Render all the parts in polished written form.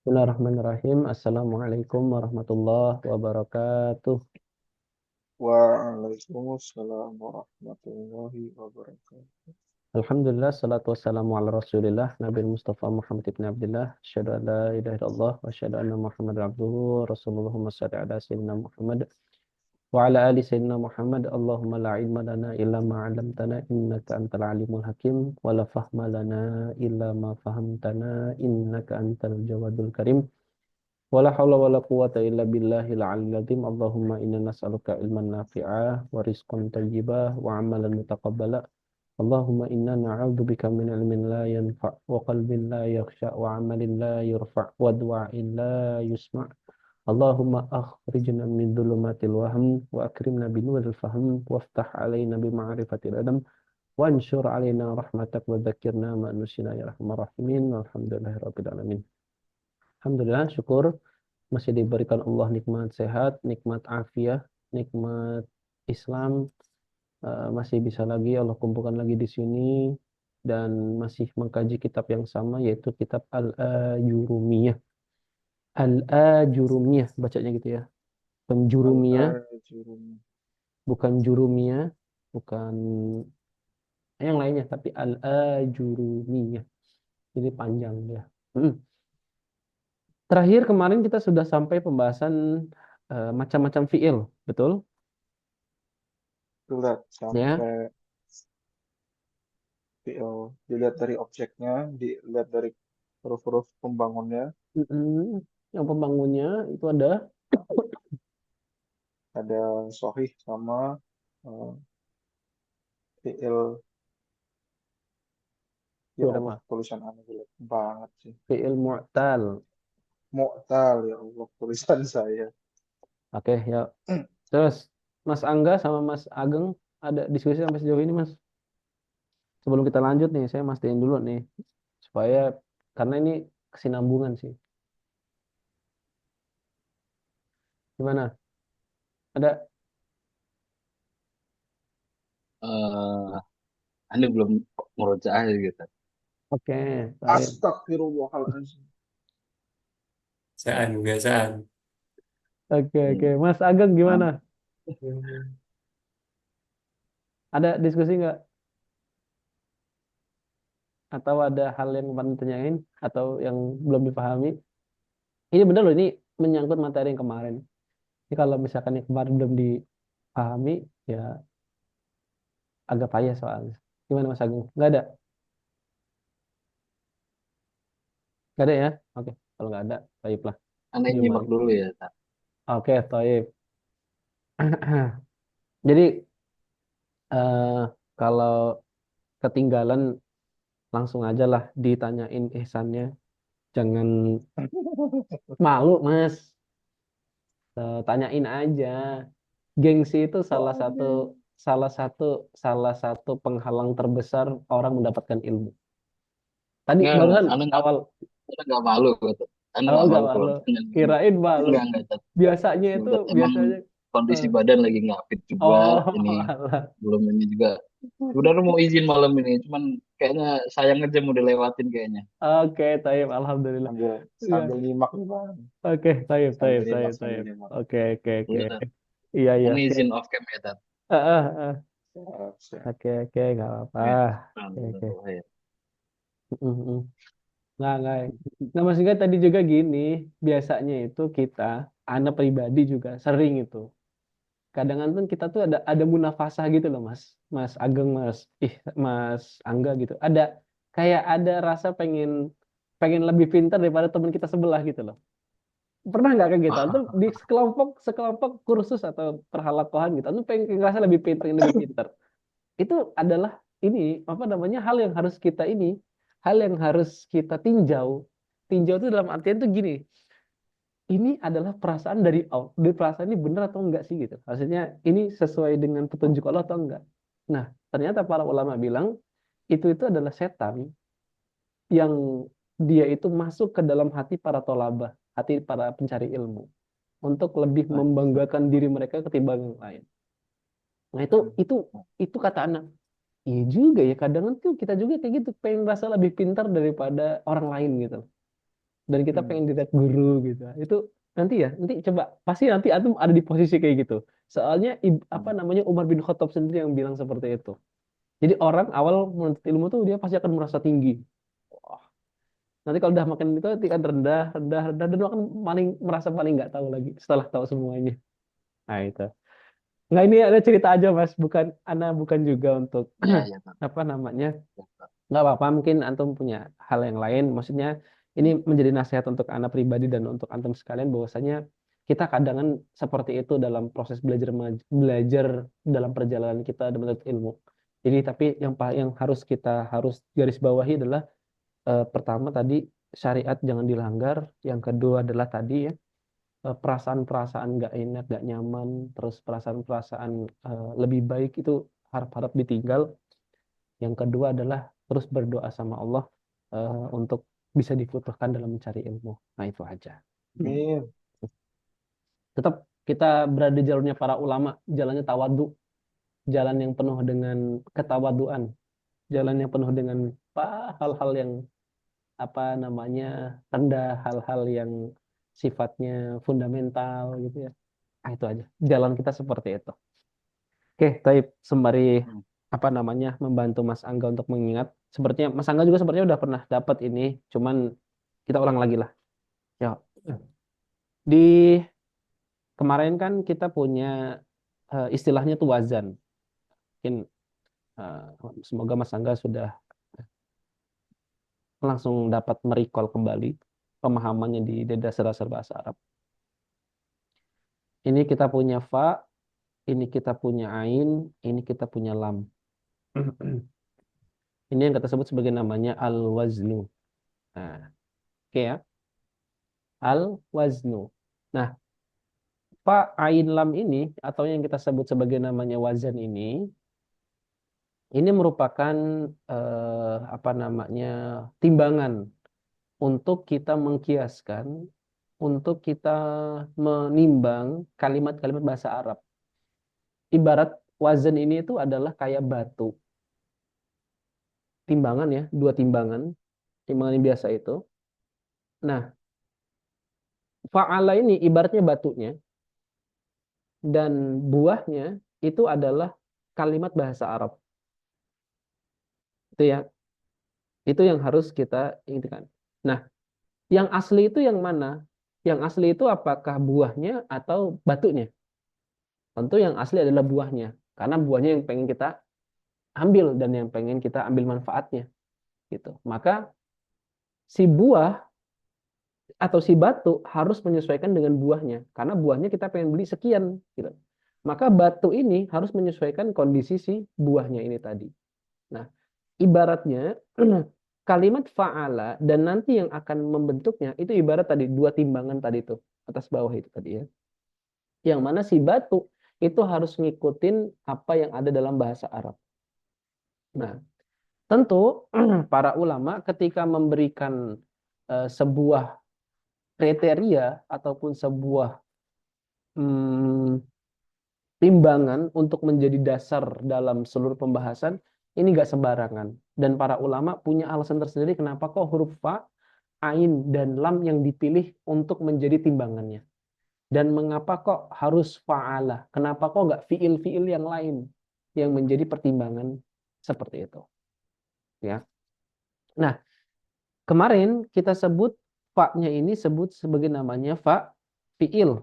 Bismillahirrahmanirrahim. Assalamualaikum warahmatullahi wabarakatuh. Waalaikumsalam warahmatullahi wabarakatuh. Alhamdulillah, salatu wassalamu ala rasulillah, Nabi Mustafa Muhammad ibn Abdullah. Asyhadu an la ilaha illallah, wa asyhadu anna Muhammad abduhu wa rasuluhu. Allahumma salli ala sayyidina Muhammad wa ala ali sayyidina Muhammad. Allahumma la ilma lana illa ma 'allamtana innaka antal alimul hakim wa la fahma lana illa ma fahamtana innaka antal jawadul karim. Wala haula wala quwata illa billahil aliyyil azim. Allahumma inna nas'aluka ilman nafi'ah wa rizqan thayyibah wa amalan mutaqabbala. Allahumma inna na'udzubika min ilmin la yanfa' wa qalbin la yakhsha wa amalin la yurfa' wa du'ain la yusma'. Allahumma akhrijna min dhulumatil wahm wa akrimna bi nuril fahm waftah alaina bi ma'rifatil adam wa anshur alaina rahmatak wa dzakirna ma nusina ya arhamar rahimin. Alhamdulillahi rabbil alamin. Alhamdulillah, syukur masih diberikan Allah nikmat sehat, nikmat afiah, nikmat Islam, masih bisa lagi Allah kumpulkan lagi di sini dan masih mengkaji kitab yang sama yaitu kitab Al-Ajurumiyah. Al-Ajurumiyah bacanya gitu ya. Penjurumiyah, Al-Ajrum. bukan jurumiyah, bukan yang lainnya tapi Al-Ajurumiyah. Jadi panjang dia. Mm. Terakhir kemarin kita sudah sampai pembahasan macam-macam fiil, betul? Dilihat Ya. sampai dilihat dari objeknya, dilihat dari huruf-huruf pembangunnya, Mm-mm. Yang pembangunnya itu ada ada sahih sama eh, fiil. itu Ya ada Allah, apa? tulisan aneh jelek banget sih. Fiil mu'tal. Mu'tal, ya Allah, tulisan saya. Oke, ya. Terus Mas Angga sama Mas Ageng ada diskusi sampai sejauh ini, Mas. Sebelum kita lanjut nih, saya mastiin dulu nih supaya karena ini kesinambungan sih. Gimana? Ada? eh Anda belum murojaah gitu. Oke, baik. Astagfirullahaladzim. Saan, biasaan. Oke, oke. Hmm. Mas Ageng gimana? Nah, Ada diskusi nggak? Atau ada hal yang kemarin ditanyain atau yang belum dipahami? Ini benar loh, ini menyangkut materi yang kemarin. Ini kalau misalkan yang kemarin belum dipahami, ya agak payah soalnya. Gimana Mas Agung? Nggak ada? Nggak ada ya? Oke, kalau nggak ada, taib lah. Anda Diem nyimak aja. dulu ya. Tat. Oke, taib. Jadi eh, kalau ketinggalan langsung aja lah ditanyain ihsannya. Jangan malu, Mas. Tanyain aja. Gengsi itu salah satu salah satu penghalang terbesar orang mendapatkan ilmu. Tadi Enggak, barusan awal Anda nggak malu gitu. Anda awal nggak nggak malu kalau malu. tanya gini. Kirain malu. Enggak, Tat. Biasanya itu Semoga emang biasanya kondisi eh, badan lagi nggak fit juga ini. oh alah. Belum ini juga. Sebenarnya mau izin malam ini, cuman kayaknya sayang aja mau dilewatin kayaknya. Oke, taib. Alhamdulillah. Sambil Iya. sambil nyimak nih Bang. Oke, taib, taib, Sambil taib, nyimak, sambil taib. nyimak. Oke, oke, oke. Iya, Tat. Iya, iya, Ini oke. izin off cam ya, Tat. Ah, ah, ah. Siap, siap. Oke, oke, nggak apa-apa. Oke. Oke, oke. Alhamdulillah, ya. Mm, mm. Nggak. Nah, maksudnya tadi juga gini, biasanya itu kita, anak pribadi juga sering itu. Kadang-kadang kita tuh ada munafasah gitu loh, Mas. Mas Ageng, Mas Angga gitu. Kayak ada rasa pengen pengen lebih pintar daripada teman kita sebelah gitu loh. Pernah nggak kayak gitu? Atau di sekelompok sekelompok kursus atau perhalakohan gitu, atau pengen ngerasa lebih pintar, pengen lebih pintar. Itu adalah ini apa namanya hal yang harus kita tinjau. Tinjau itu dalam artian tuh gini, ini adalah perasaan dari Allah. Dari perasaan ini benar atau enggak sih gitu. Maksudnya ini sesuai dengan petunjuk Allah atau enggak. Nah, ternyata para ulama bilang itu adalah setan yang dia itu masuk ke dalam hati para tolabah, hati para pencari ilmu untuk lebih membanggakan diri mereka ketimbang yang lain. Nah, itu kata anak. Iya juga ya, kadang tuh kita juga kayak gitu, pengen merasa lebih pintar daripada orang lain gitu. Dan kita Hmm. pengen dilihat guru gitu. Itu nanti coba, pasti nanti antum ada di posisi kayak gitu. Soalnya apa Hmm. namanya, Umar bin Khattab sendiri yang bilang seperti itu. Jadi orang awal menuntut ilmu tuh dia pasti akan merasa tinggi. Wah, nanti kalau udah makin itu nanti kan rendah, rendah, rendah, dan akan paling merasa paling nggak tahu lagi setelah tahu semuanya. Nah itu. Nggak, ini ada cerita aja Mas, bukan bukan juga untuk Ya, ya, Kak. apa namanya, Ya, Kak. nggak apa-apa, mungkin antum punya hal yang lain. Maksudnya ini menjadi nasihat untuk anak pribadi dan untuk antum sekalian, bahwasanya kita kadang kan seperti itu dalam proses belajar belajar dalam perjalanan kita menuntut ilmu. Jadi tapi yang harus garis bawahi adalah pertama tadi, syariat jangan dilanggar. Yang kedua adalah tadi ya, perasaan-perasaan nggak enak, nggak nyaman, terus perasaan-perasaan lebih baik itu harap-harap ditinggal. Yang kedua adalah terus berdoa sama Allah untuk bisa dibutuhkan dalam mencari ilmu. Nah itu aja. Amin. Tetap kita berada di jalurnya para ulama, jalannya tawadu, jalan yang penuh dengan ketawaduan, jalan yang penuh dengan hal-hal yang apa namanya, rendah, hal-hal yang sifatnya fundamental gitu ya. Nah, itu aja. Jalan kita seperti itu. Oke, Taib, sembari Hmm. apa namanya membantu Mas Angga untuk mengingat. Sepertinya Mas Angga juga sepertinya udah pernah dapat ini, cuman kita ulang lagi lah. Ya, di kemarin kan kita punya istilahnya tuh wazan. Mungkin eh, semoga Mas Angga sudah langsung dapat merecall kembali pemahamannya di dasar-dasar bahasa Arab. Ini kita punya fa, ini kita punya ain, ini kita punya lam. Ini yang kita sebut sebagai namanya al-waznu. Nah, oke ya, al-waznu. Nah, fa, ain, lam ini atau yang kita sebut sebagai namanya wazan ini merupakan apa namanya, timbangan untuk kita mengkiaskan, untuk kita menimbang kalimat-kalimat bahasa Arab. Ibarat wazan ini itu adalah kayak batu. Timbangan ya, dua timbangan. Timbangan yang biasa itu. Nah, fa'ala ini ibaratnya batunya dan buahnya itu adalah kalimat bahasa Arab. Itu ya, itu yang harus kita ingatkan. Nah, yang asli itu yang mana? Yang asli itu apakah buahnya atau batunya? Tentu yang asli adalah buahnya. Karena buahnya yang pengen kita ambil dan yang pengen kita ambil manfaatnya gitu. Maka si buah atau si batu harus menyesuaikan dengan buahnya karena buahnya kita pengen beli sekian gitu. Maka batu ini harus menyesuaikan kondisi si buahnya ini tadi. Nah, ibaratnya kalimat fa'ala dan nanti yang akan membentuknya itu ibarat tadi dua timbangan tadi itu, atas bawah itu tadi ya. Yang mana si batu itu harus ngikutin apa yang ada dalam bahasa Arab. Nah, tentu para ulama ketika memberikan sebuah kriteria ataupun sebuah hmm, timbangan untuk menjadi dasar dalam seluruh pembahasan, ini gak sembarangan. Dan para ulama punya alasan tersendiri kenapa kok huruf fa, ain, dan lam yang dipilih untuk menjadi timbangannya. Dan mengapa kok harus fa'ala? Kenapa kok nggak fiil-fiil yang lain yang menjadi pertimbangan seperti itu? Ya. Nah, kemarin kita sebut fa-nya ini sebut sebagai namanya fa fiil.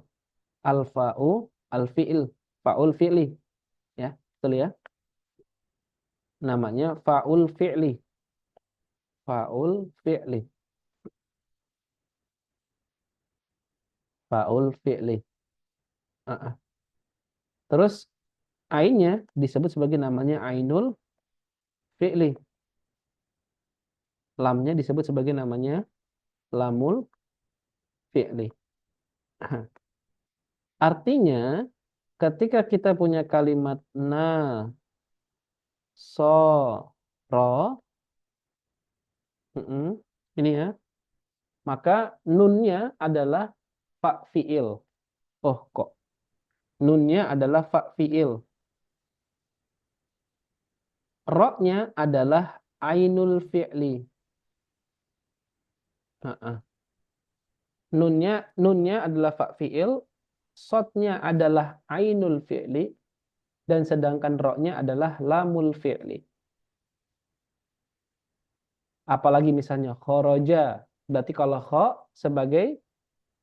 Al-fa'u al-fiil. Fa'ul fi'li. Ya, betul ya? Namanya fa'ul fi'li. Fa'ul fi'li. Fa'ul fi'li. Uh-uh. Terus ainnya disebut sebagai namanya ainul fi'li. Lamnya disebut sebagai namanya lamul fi'li. Artinya ketika kita punya kalimat na, so, ro, ini ya, maka nunnya adalah fa fi'il. Oh kok nunnya adalah fa fi'il. Ro-nya adalah ainul fi'li. Heeh. Nunnya adalah fa fi'il, sodnya adalah ainul fi'li, dan sedangkan ro-nya adalah lamul fi'li. Apalagi misalnya khoroja, berarti kalau kho sebagai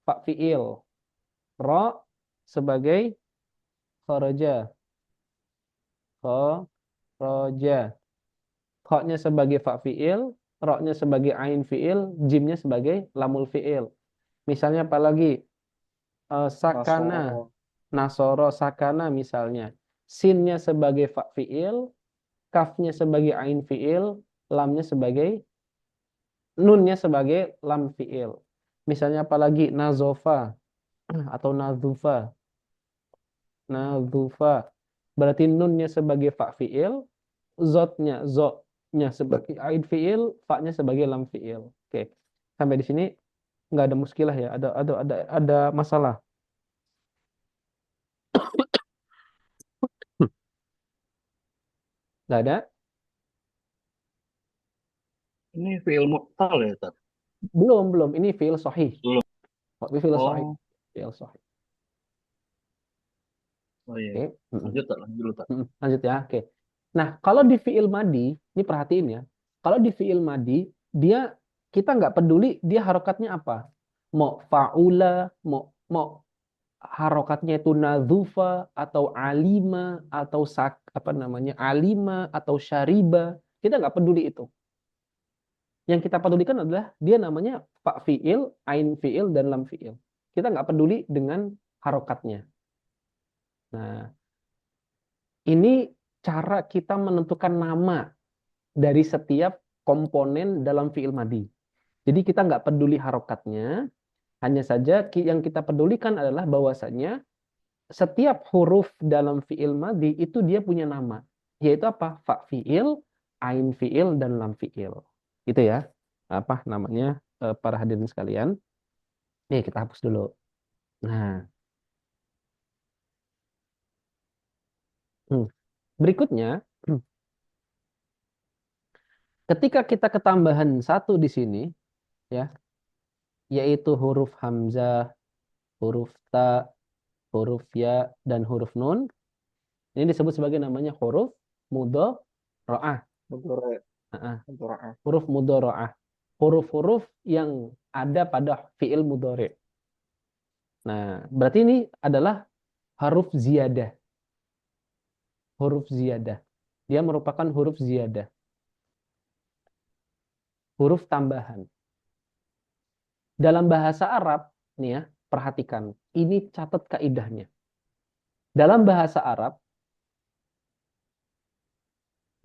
fa fi'il, ro sebagai khoroja, khoroja. Kho-nya sebagai fa fi'il, ro-nya sebagai ain fi'il, jimnya sebagai lamul fi'il. Misalnya apalagi sakana, Nasoro. nasoro, sakana misalnya. Sinnya sebagai fa fi'il, kafnya sebagai ain fi'il, lamnya sebagai, nunnya sebagai lam fi'il. Misalnya apalagi nazofa atau nazufa. Nazufa. Berarti nunnya sebagai fa fi'il, zotnya sebagai ain fi'il, fa-nya sebagai lam fi'il. Oke. Sampai di sini nggak ada muskilah ya, ada masalah. Nggak ada? Ini fi'il mu'tal ya, Tat? Belum. Ini fi'il sahih. Belum. Ini fi'il sahih. Oh, Fi'il sahih. oh iya. Oke. Lanjut, Tat. Lanjut dulu, Tat. Lanjut ya. Oke. Nah, kalau di fi'il madi, ini perhatiin ya. Kalau di fi'il madi, dia kita nggak peduli dia harokatnya apa. Mau fa'ula, mau harokatnya itu nadzufa atau alima atau apa namanya alima atau syariba, kita nggak peduli itu. Yang kita pedulikan adalah dia namanya fa fi'il, ain fi'il, dan lam fi'il. Kita nggak peduli dengan harokatnya. Nah, ini cara kita menentukan nama dari setiap komponen dalam fi'il madi. Jadi kita nggak peduli harokatnya, hanya saja yang kita pedulikan adalah bahwasanya setiap huruf dalam fi'il madi itu dia punya nama. Yaitu apa? Fa fi'il, ain fi'il, dan lam fi'il. Gitu ya. Apa namanya para hadirin sekalian. Nih kita hapus dulu. Nah, berikutnya ketika kita ketambahan satu di sini ya, yaitu huruf hamzah, huruf ta, huruf ya, dan huruf nun. Ini disebut sebagai namanya huruf mudhora'ah. Mudore. Nah, Mudore. huruf mudhora'ah. Huruf-huruf yang ada pada fi'il mudhari'. Nah, berarti ini adalah huruf ziyadah. Huruf ziyadah. Dia merupakan huruf ziyadah. Huruf tambahan. Dalam bahasa Arab, nih ya, perhatikan. Ini catat kaidahnya. Dalam bahasa Arab,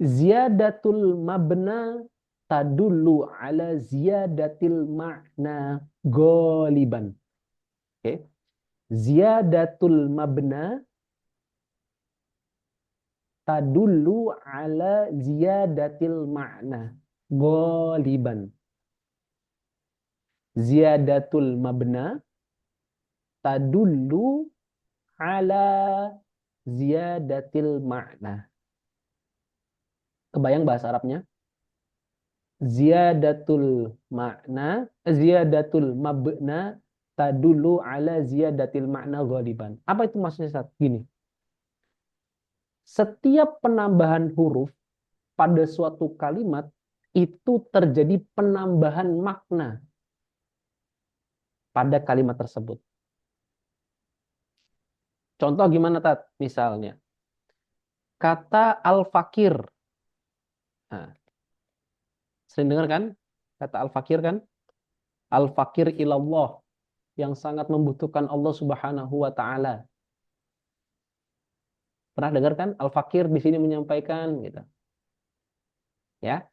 ziyadatul mabna tadullu ala ziyadatil ma'na goliban. Oke. Ziyadatul mabna tadullu ala ziyadatil ma'na goliban. Ziyadatul mabna tadullu ala ziyadatil ma'na. Kebayang bahasa Arabnya? Ziyadatul mabna tadullu ala ziyadatil ma'na ghaliban. Apa itu maksudnya, Ustaz? Gini. Setiap penambahan huruf pada suatu kalimat itu terjadi penambahan makna pada kalimat tersebut. Contoh gimana, Tat? Misalnya, kata al-fakir. Nah, sering dengar kan? Kata al-fakir kan? Al-fakir ilallah. Yang sangat membutuhkan Allah Subhanahu wa Ta'ala. Pernah dengar kan? Al-fakir di sini menyampaikan gitu. Ya.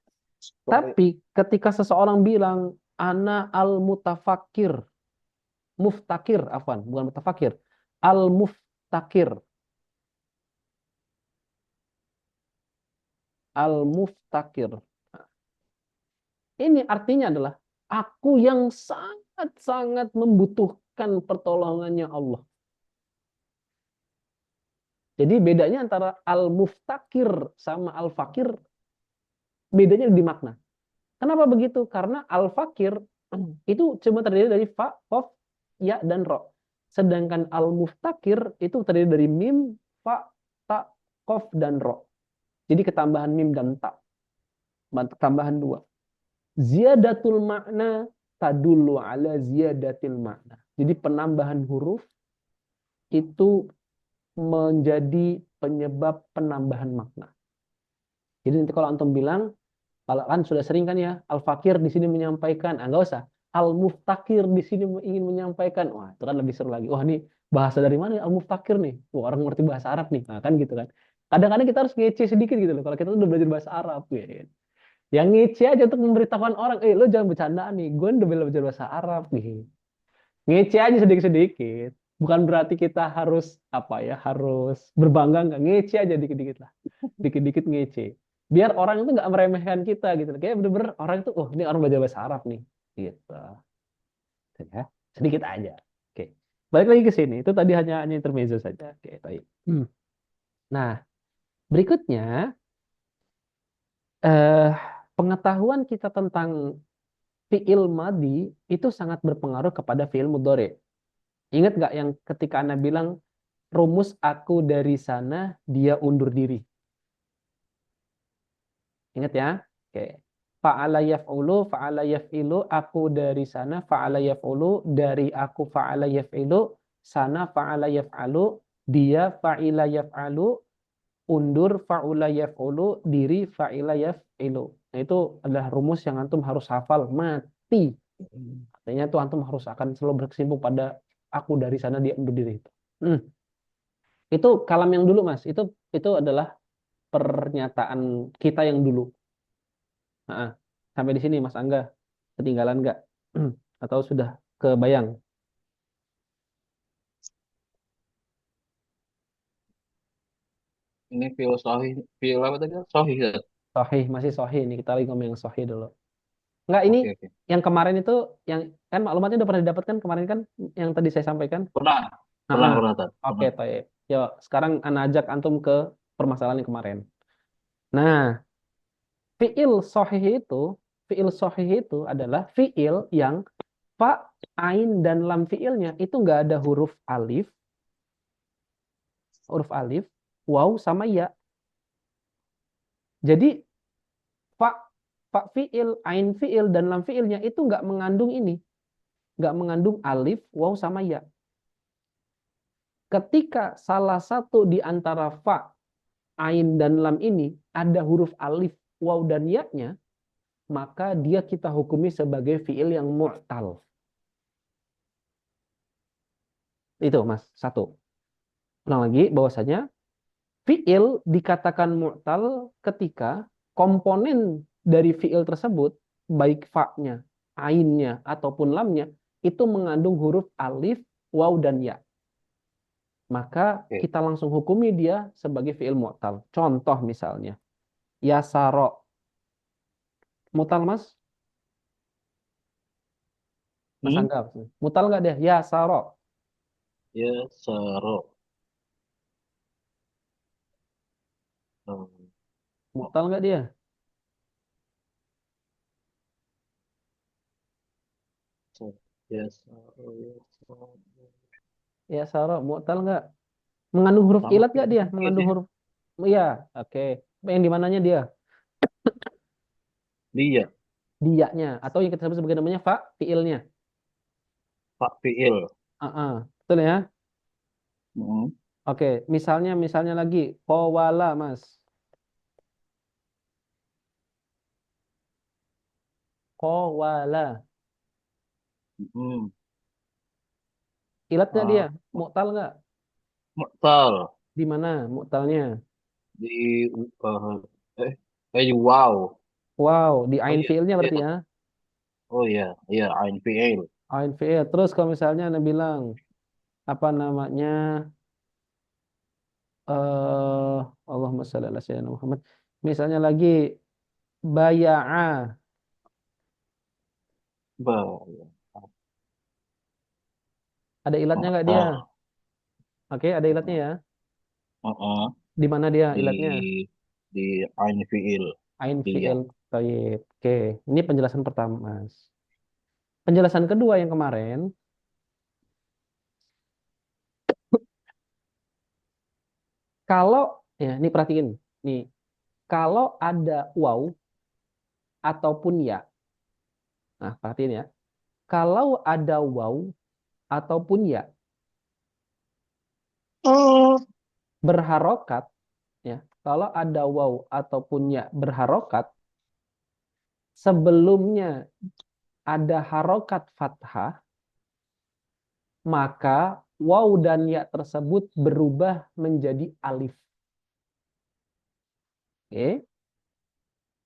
Tapi ketika seseorang bilang ana al-mutafakir, muftakir, afwan, bukan mutafakir, al-muftakir, al-muftakir. Ini artinya adalah aku yang sangat-sangat membutuhkan pertolongannya Allah. Jadi bedanya antara al-muftakir sama al-fakir bedanya di makna. Kenapa begitu? Karena al-fakir itu cuma terdiri dari fa, qaf, ya, dan ro. Sedangkan al-muftakir itu terdiri dari mim, fa, ta, qaf, dan ro. Jadi ketambahan mim dan ta. Tambahan dua. Ziyadatul makna tadullu ala ziyadatil makna. Jadi penambahan huruf itu menjadi penyebab penambahan makna. Jadi nanti kalau antum bilang, kalau kan sudah sering kan ya, al-fakir di sini menyampaikan, enggak usah. Al-muftakir di sini ingin menyampaikan. Wah, itu kan lebih seru lagi. Wah, ini bahasa dari mana ya al-muftakir nih? Wah, orang ngerti bahasa Arab nih. Nah, kan gitu kan. Kadang-kadang kita harus ngece sedikit gitu loh. Kalau kita udah belajar bahasa Arab ya kan. Yang ngece aja untuk memberitahukan orang, lo jangan bercanda nih. Gue udah belajar bahasa Arab nih. Ngece aja sedikit-sedikit. Bukan berarti kita harus apa ya, harus berbangga nggak, ngece aja dikit-dikit lah. Dikit-dikit ngece. Biar orang itu nggak meremehkan kita gitu. Kayak bener-bener orang itu, oh ini orang belajar bahasa Arab nih. Gitu. Ya, sedikit aja. Oke. Balik lagi ke sini. Itu tadi hanya intermezzo saja. Oke, baik. Nah, berikutnya eh, pengetahuan kita tentang fiil madi itu sangat berpengaruh kepada fiil mudhari. Ingat nggak yang ketika Anda bilang rumus aku dari sana dia undur diri. Ingat ya? Oke. Fa'ala yaf'ulu, fa'ala yaf'ilu, aku dari sana, fa'ala yaf'ulu, dari aku fa'ala yaf'ilu, sana fa'ala yaf'alu, dia fa'ila yaf'alu, undur fa'ula yaf'ulu, diri fa'ila yaf'ilu. Nah, itu adalah rumus yang antum harus hafal mati. Artinya tuh antum harus akan selalu berkesimpulan pada aku dari sana dia undur diri. Hmm. Itu kalam yang dulu, Mas. Itu adalah pernyataan kita yang dulu. Nah, sampai di sini Mas Angga ketinggalan nggak? Atau sudah kebayang? Ini filosofi, fil apa tadi? Sohi ya? Sahih, masih sahih ini kita lagi ngomong yang sahih dulu. Nggak, ini Oke, oke. yang kemarin itu yang kan maklumatnya udah pernah didapatkan kemarin kan yang tadi saya sampaikan. Pernah, pernah, Nah, pernah, Tat. oke, Pernah. Toyib. Yuk, sekarang ana ajak antum ke permasalahan yang kemarin. Nah, fiil sahih itu, fiil sahih itu adalah fiil yang fa, ain dan lam fiilnya itu nggak ada huruf alif, waw sama ya. Jadi fa, fa fiil, ain fiil dan lam fiilnya itu nggak mengandung ini, nggak mengandung alif, waw sama ya. Ketika salah satu di antara fa, ain dan lam ini ada huruf alif, waw dan ya-nya, maka dia kita hukumi sebagai fiil yang mu'tal. Itu Mas, satu. Ulang lagi bahwasanya fiil dikatakan mu'tal ketika komponen dari fiil tersebut, baik fa-nya, ainnya, ataupun lamnya, itu mengandung huruf alif, waw, dan ya. Maka Oke. kita langsung hukumi dia sebagai fiil mu'tal. Contoh misalnya, yasaro. Mu'tal Mas? Mas Hmm? Angga. Mu'tal nggak dia? Yasaro. Ya, saro. Hmm. Mu'tal nggak dia? Ya, saro, ya, saro. Yasaro. Mu'tal nggak? Mengandung huruf Sama ilat nggak dia? sedikit Mengandung ya. huruf. Iya, oke. Yang di mananya dia? Dia, Dianya. Atau yang kita sebut sebagai namanya fa, fiilnya. Pak Fiil. Betul ya? Hmm. Oke, misalnya lagi qawala, Mas. Qawala. Hmm. Ilatnya dia, Ah, mu'tal nggak? Mu'tal. Di mana mu'talnya? Di, uh, eh, wow. Wow, di Oh ain iya, fiilnya iya berarti tuh. ya. Oh iya, iya, Ain Fiil. Ain fiil. Terus kalau misalnya Anda bilang apa namanya? eh Allahumma shalli ala sayyidina Muhammad. Misalnya lagi baya'a. Ba, Ada ilatnya nggak dia? Mu'tal. Oke, ada ilatnya ya. Uh-uh. Di mana dia Di ilatnya? di Ain Fiil. Ain Dia. fiil. Baik. Oke, ini penjelasan pertama, Mas. Penjelasan kedua yang kemarin, kalau ya ini perhatiin nih, kalau ada waw ataupun ya. Nah, perhatiin ya. Kalau ada waw ataupun ya berharokat ya. Kalau ada waw ataupun ya berharokat sebelumnya ada harokat fathah, maka waw dan ya tersebut berubah menjadi alif. Oke.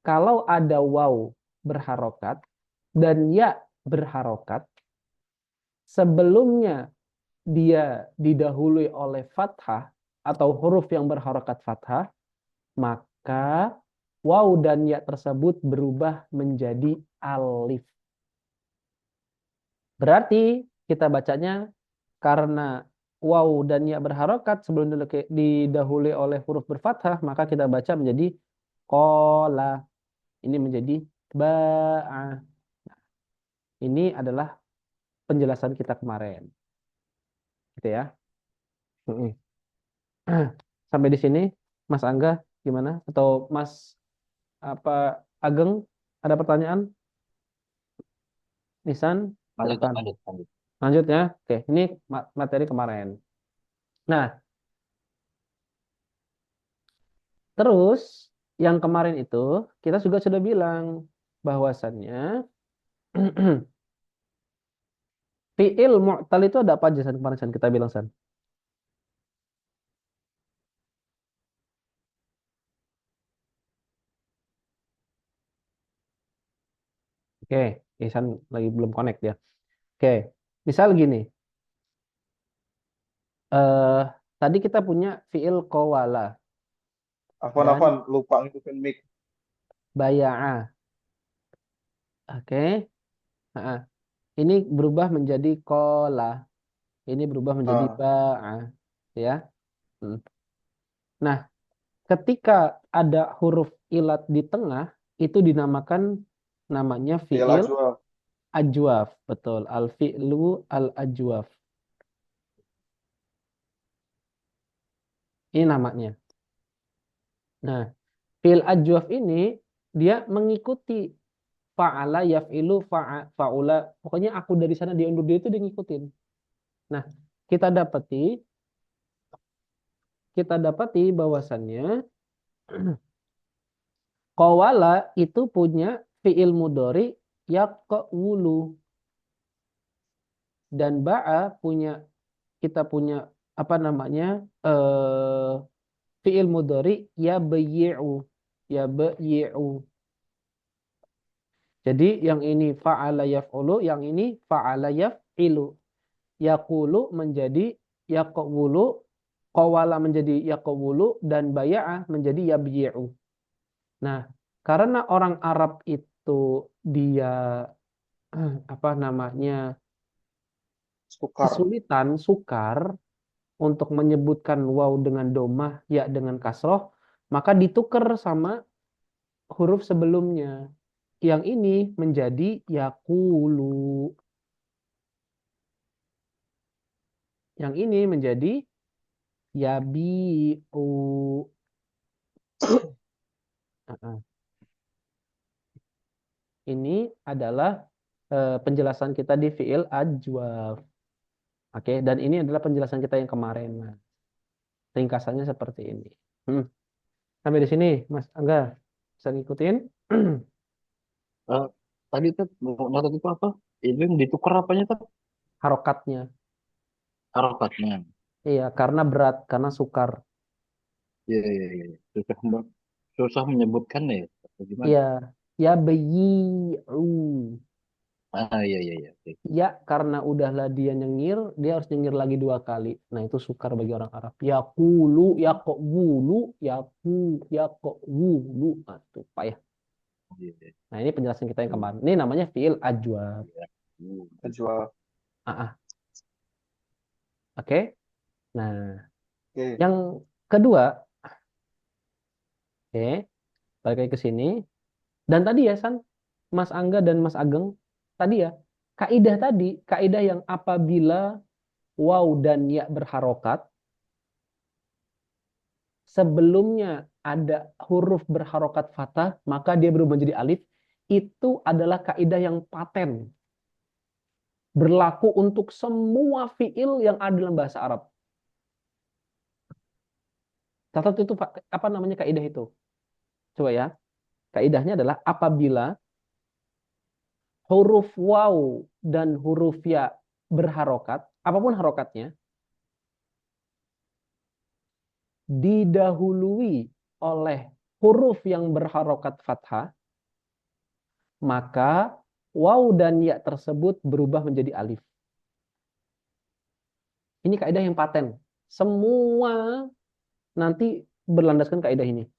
Kalau ada waw berharokat dan ya berharokat, sebelumnya dia didahului oleh fathah atau huruf yang berharokat fathah, maka waw dan ya tersebut berubah menjadi alif. Berarti kita bacanya karena waw dan ya berharokat sebelum didahului oleh huruf berfathah, maka kita baca menjadi kola. Ini menjadi ba'a. Ini adalah penjelasan kita kemarin. Gitu ya. Mm-mm. Sampai di sini, Mas Angga gimana? Atau Mas apa Ageng ada pertanyaan? Nisan, Lanjut, silakan. lanjut, lanjut. Lanjut ya. Oke, ini materi kemarin. Nah, terus yang kemarin itu kita juga sudah bilang bahwasannya fi'il mu'tal itu ada apa aja San? Kemarin San, kita bilang San. Oke, Ihsan lagi belum connect ya. Oke, misal gini. eh Tadi kita punya fi'il qawala dan Afwan, lupa ngikutin mic. baya'a. Oke. Nah, ini berubah menjadi qala. Ini berubah menjadi Ah, ba'a. Ya. Hmm. Nah, ketika ada huruf ilat di tengah, itu dinamakan namanya fi'il fi'il ajwa. ajwaf. Betul. Al-fi'lu al-ajwaf. Ini namanya. Nah, fi'il ajwaf ini dia mengikuti fa'ala yaf'ilu fa'ula. Pokoknya aku dari sana dia undur dia itu dia ngikutin. Nah, kita dapati bahwasannya qawala itu punya fi'il mudhari yaqulu dan ba'a kita punya apa namanya eh fi'il mudhari yabyi'u yabyi'u. Jadi yang ini fa'ala yaf'ulu, yang ini fa'ala yaf'ilu. Yaqulu menjadi yaqulu, qawala menjadi yaqulu, dan baya'ah menjadi yabyi'u. Nah, karena orang Arab itu dia apa namanya Sukar. kesulitan, sukar untuk menyebutkan waw dengan domah, ya dengan kasroh, maka ditukar sama huruf sebelumnya. Yang ini menjadi yakulu. Yang ini menjadi yabi'u. Nah, ini adalah penjelasan kita di fi'il ajwaf. Oke, dan ini adalah penjelasan kita yang kemarin. Nah, ringkasannya seperti ini. Hmm. Sampai di sini, Mas Angga. Bisa ngikutin? Eh, tadi tuh nyatet itu apa? Itu yang ditukar apanya tuh? Harokatnya. Harokatnya. Iya, karena berat, karena sukar. Iya, iya, iya. Susah, susah menyebutkan ya. Atau gimana? Iya, ya bayi'u. Ah, iya, iya, iya. Oke. Ya, karena udahlah dia nyengir, dia harus nyengir lagi 2 kali. Nah, itu sukar bagi orang Arab. Ya kulu, ya kok wulu, ya kok wulu. Nah, itu payah. Iya, iya. Nah, ini penjelasan kita yang Iya, kemarin. Ini namanya fi'il ajwab. iya. Ajwa. Ah, ah. Oke. Nah, Oke. yang kedua, oke, balik lagi ke sini. Dan tadi ya San, Mas Angga dan Mas Ageng, tadi ya, kaidah yang apabila waw dan ya berharokat, sebelumnya ada huruf berharokat fathah, maka dia berubah menjadi alif, itu adalah kaidah yang paten. Berlaku untuk semua fiil yang ada dalam bahasa Arab. Catat itu apa namanya kaidah itu? Coba ya. Kaidahnya adalah apabila huruf waw dan huruf ya berharokat, apapun harokatnya, didahului oleh huruf yang berharokat fathah, maka waw dan ya tersebut berubah menjadi alif. Ini kaidah yang paten. Semua nanti berlandaskan kaidah ini.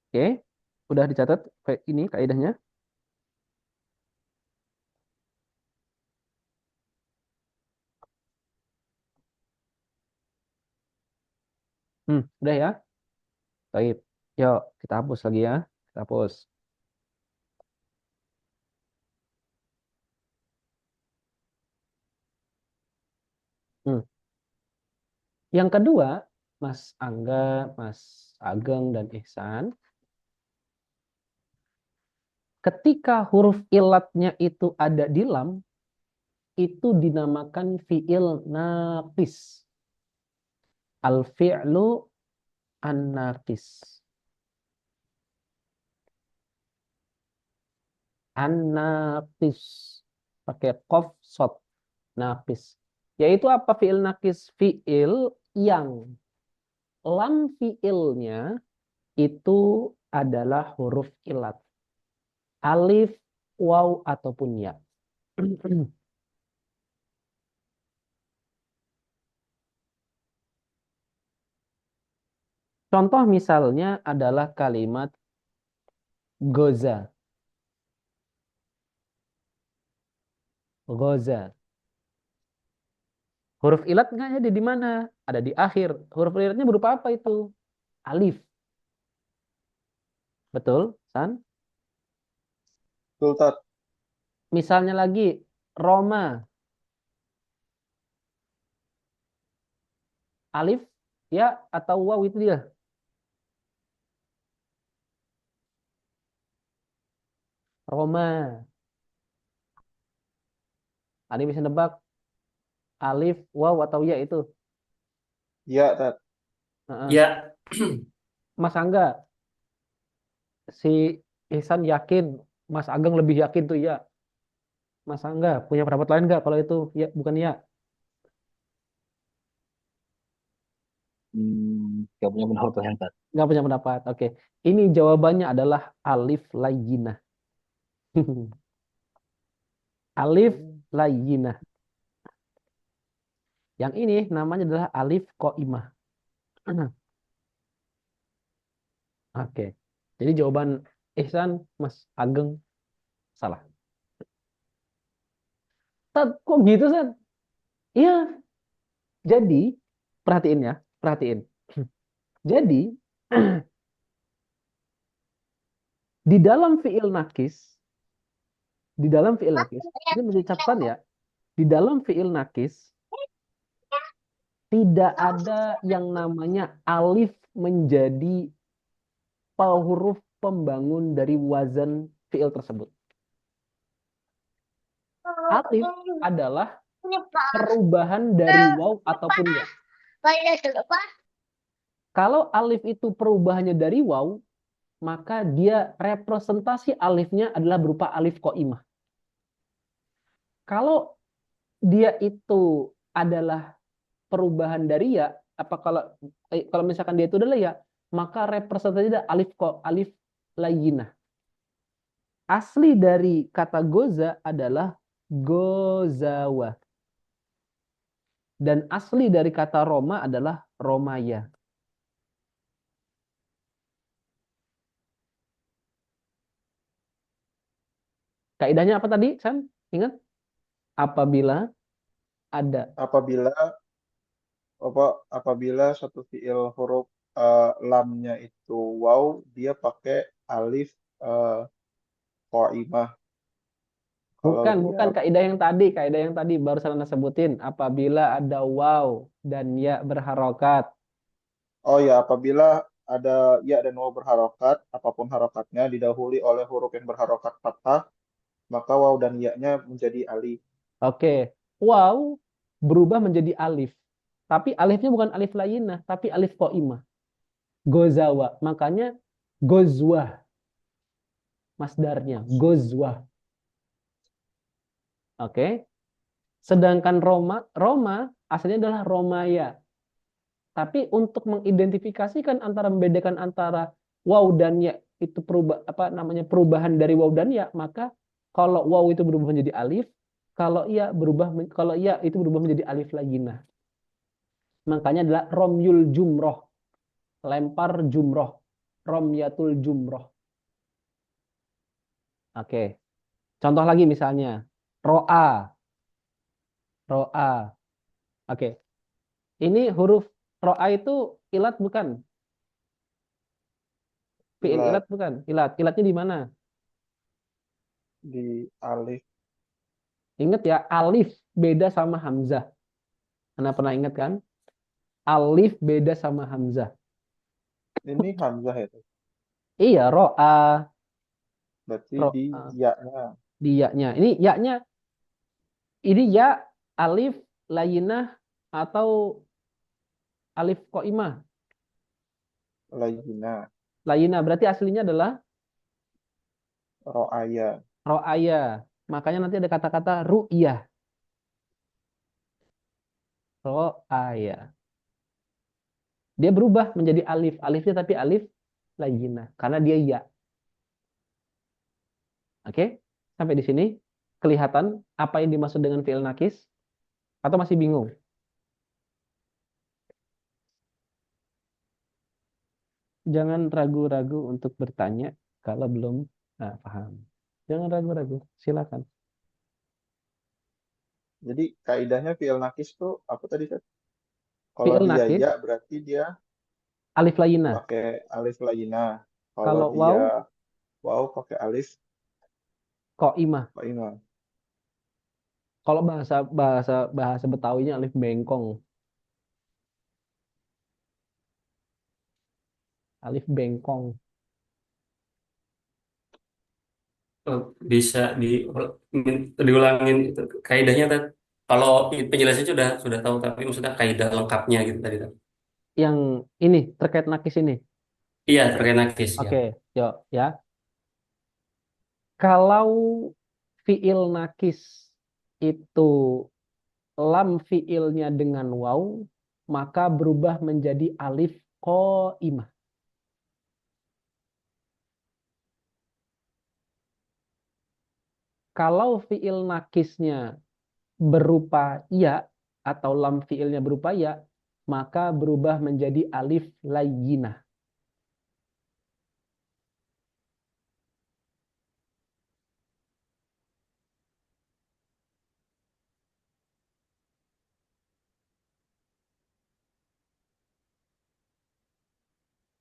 Oke, udah dicatat ini kaidahnya. Udah ya. Baik. Yuk, kita hapus lagi ya. Kita hapus. Hmm. Yang kedua, Mas Angga, Mas Ageng, dan Ihsan, ketika huruf ilatnya itu ada di lam, itu dinamakan fi'il naqis. Al-fi'lu an-naqis. An-naqis. Pakai qaf sod. Naqis. Yaitu apa fi'il naqis? Fi'il yang lam fi'ilnya itu adalah huruf ilat. Alif, waw, ataupun ya. Contoh misalnya adalah kalimat goza. Goza. Huruf ilatnya ada di mana? Ada di akhir. Huruf ilatnya berupa apa itu? Alif. Betul, San? Betul, Tat. Misalnya lagi, Roma. Alif, ya, atau waw itu dia. Roma. Ada yang bisa nebak alif, waw, atau ya itu? Ya, Tat. Ya, Mas Angga, si Ihsan yakin, Mas Ageng lebih yakin tuh ya. Mas Angga punya pendapat lain nggak kalau itu ya bukan ya? Gak punya pendapat yang tadi. Nggak punya pendapat. Oke, ini jawabannya adalah alif layyinah. Alif layyinah. Yang ini namanya adalah alif qaimah. Oke. Jadi jawaban Ihsan, Mas Ageng salah. Kok gitu, San? Iya. Jadi, perhatiin ya, perhatiin. Jadi, di dalam fiil nakis, ini menjadi catatan ya, di dalam fiil nakis, tidak ada yang namanya alif menjadi huruf pembangun dari wazan fiil tersebut. Alif adalah perubahan dari waw ataupun ya. Kalau alif itu perubahannya dari waw, maka dia representasi alifnya adalah berupa alif qaimah. Kalau dia itu adalah perubahan dari ya, apa kalau misalkan dia itu adalah ya, maka representasinya alif layyinah. Asli dari kata goza adalah gozawa. Dan asli dari kata Roma adalah Romaya. Kaidahnya apa tadi, San? Ingat? Apabila Ada. Apabila apabila satu fiil huruf lamnya itu waw, dia pakai alif eh, qaimah. Kalau Bukan dia kaidah yang tadi baru saya sebutin. Apabila ada waw dan ya berharokat. oh ya, apabila ada ya dan waw berharokat, apapun harokatnya didahului oleh huruf yang berharokat fathah, maka waw dan ya-nya menjadi alif. Oke, waw berubah menjadi alif. Tapi alifnya bukan alif lainah, tapi alif qaimah. Gozawa. Makanya gozwah masdarnya. Gozwah. Oke. Sedangkan Roma aslinya adalah Romaya. Tapi untuk mengidentifikasikan membedakan antara waw dan ya itu perubahan dari waw dan ya, maka kalau waw itu berubah menjadi alif, kalau ya itu berubah menjadi alif laginah. Makanya adalah romyul jumroh, lempar jumroh, romyatul jumroh. Oke. Contoh lagi misalnya roa, roa. Oke. Ini huruf roa itu ilat bukan? Fiil ilat Ilat bukan? Ilat. Ilatnya di mana? di alif. Ingat ya, alif beda sama hamzah. Anda pernah ingat kan? Alif beda sama hamzah. Ini hamzah itu. Iya, ro'a, Berarti di ro'a, ya-nya di ya-nya. Ini ya, alif, layinah, atau alif koimah. layyina, Layinah, berarti aslinya adalah ro'aya. ro'aya. Makanya nanti ada kata-kata ru'yah. Ro'aya. Dia berubah menjadi alif. Alifnya tapi alif layinah. Karena dia ya. Oke? Sampai di sini kelihatan apa yang dimaksud dengan fi'il nakis? Atau masih bingung? Jangan ragu-ragu untuk bertanya kalau belum paham. Jangan ragu-ragu, silakan. Jadi kaidahnya fi'il nakis tuh apa tadi, Seth? Kalau Fi'il dia nakis, ya berarti dia alif layinah. pakai alif layyinah. Kalau Kalau dia waw, waw pakai alif qaimah. qaimah. Kalau bahasa bahasa bahasa Betawinya alif bengkong. Alif bengkong. Bisa diulangin itu kaidahnya Tat. Kalau penjelasannya sudah tahu tapi maksudnya kaidah lengkapnya gitu tadi Tat. Yang ini terkait nakis ini. Iya terkait nakis ya. Oke, yuk ya. Kalau fi'il nakis itu lam fi'ilnya dengan waw, maka berubah menjadi alif qaimah. Kalau fi'il nakisnya berupa ya atau lam fi'ilnya berupa ya, maka berubah menjadi alif layyinah.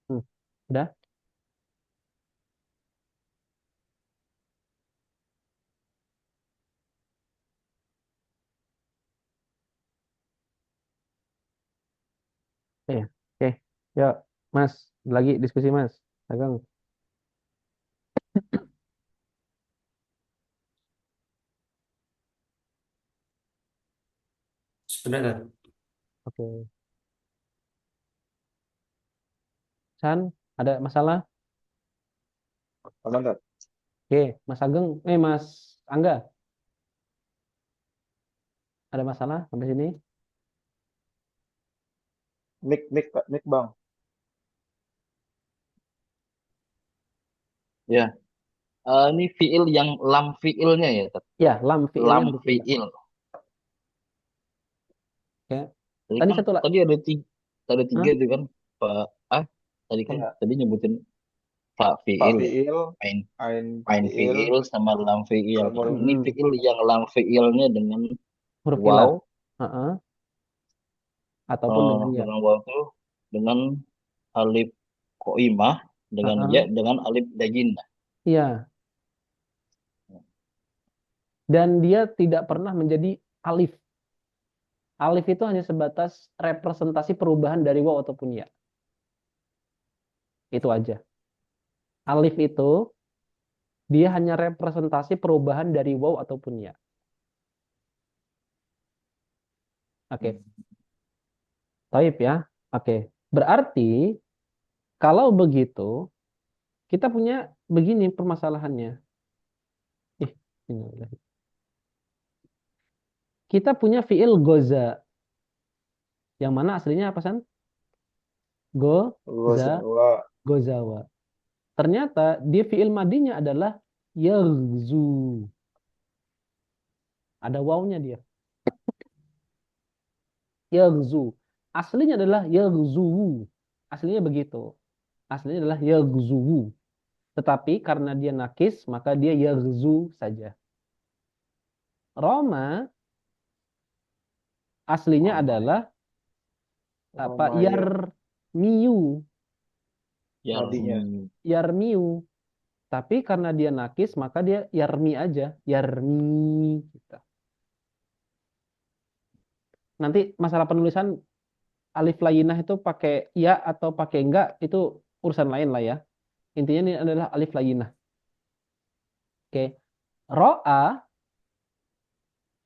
Hmm. Udah? Iya. Oke. Yuk, Mas. Lagi diskusi, Mas. Agang. Sudah Tat. Oke. San, ada masalah? Aman nggak? Oke, Mas Ageng, Mas Angga, ada masalah sampai sini? Mik Bang. Ya, ini fiil yang lam fiilnya ya, Tat. Ya, lam fiilnya Lam huruf ya. fiil. Ya. Tadi Tadi kan satu lagi. tadi ada tiga Hah? itu kan. Pak ah tadi kan Ya, tadi nyebutin fa fa fiil ya. fiil, Ain ain ain fiil, fiil sama lam fiil. lamul Ini Mm-mm. fiil yang lam fiilnya dengan Huruf waw ilat. Heeh. Ataupun dengan ya. Dengan waw itu dengan alif koimah, dengan ya, Heeh. dengan alif dajin. Iya. Dan dia tidak pernah menjadi alif. Alif itu hanya sebatas representasi perubahan dari waw ataupun ya. Itu aja. Alif itu dia hanya representasi perubahan dari waw ataupun ya. Oke. Taib ya. Oke. Berarti kalau begitu kita punya begini permasalahannya. Ih, innalillahi. Kita punya fiil goza. Yang mana aslinya apa, San? Goza, Gozawa. gozawa. Ternyata dia fiil madinya adalah yaghzu. Ada wawnya dia. Yaghzu. Aslinya adalah yaghzu. Aslinya begitu. Aslinya adalah yaghzu. Tetapi karena dia nakis, maka dia yaghzu saja. Roma aslinya adalah apa? Roma ya. Yarmiyu. Madinya. Yarmiyu. Tapi karena dia nakis, maka dia yarmi aja. Yarmi. Gitu. Nanti masalah penulisan alif layinah itu pakai ya atau pakai enggak, itu urusan lain lah ya. Intinya ini adalah alif layinah. Oke. Ro'a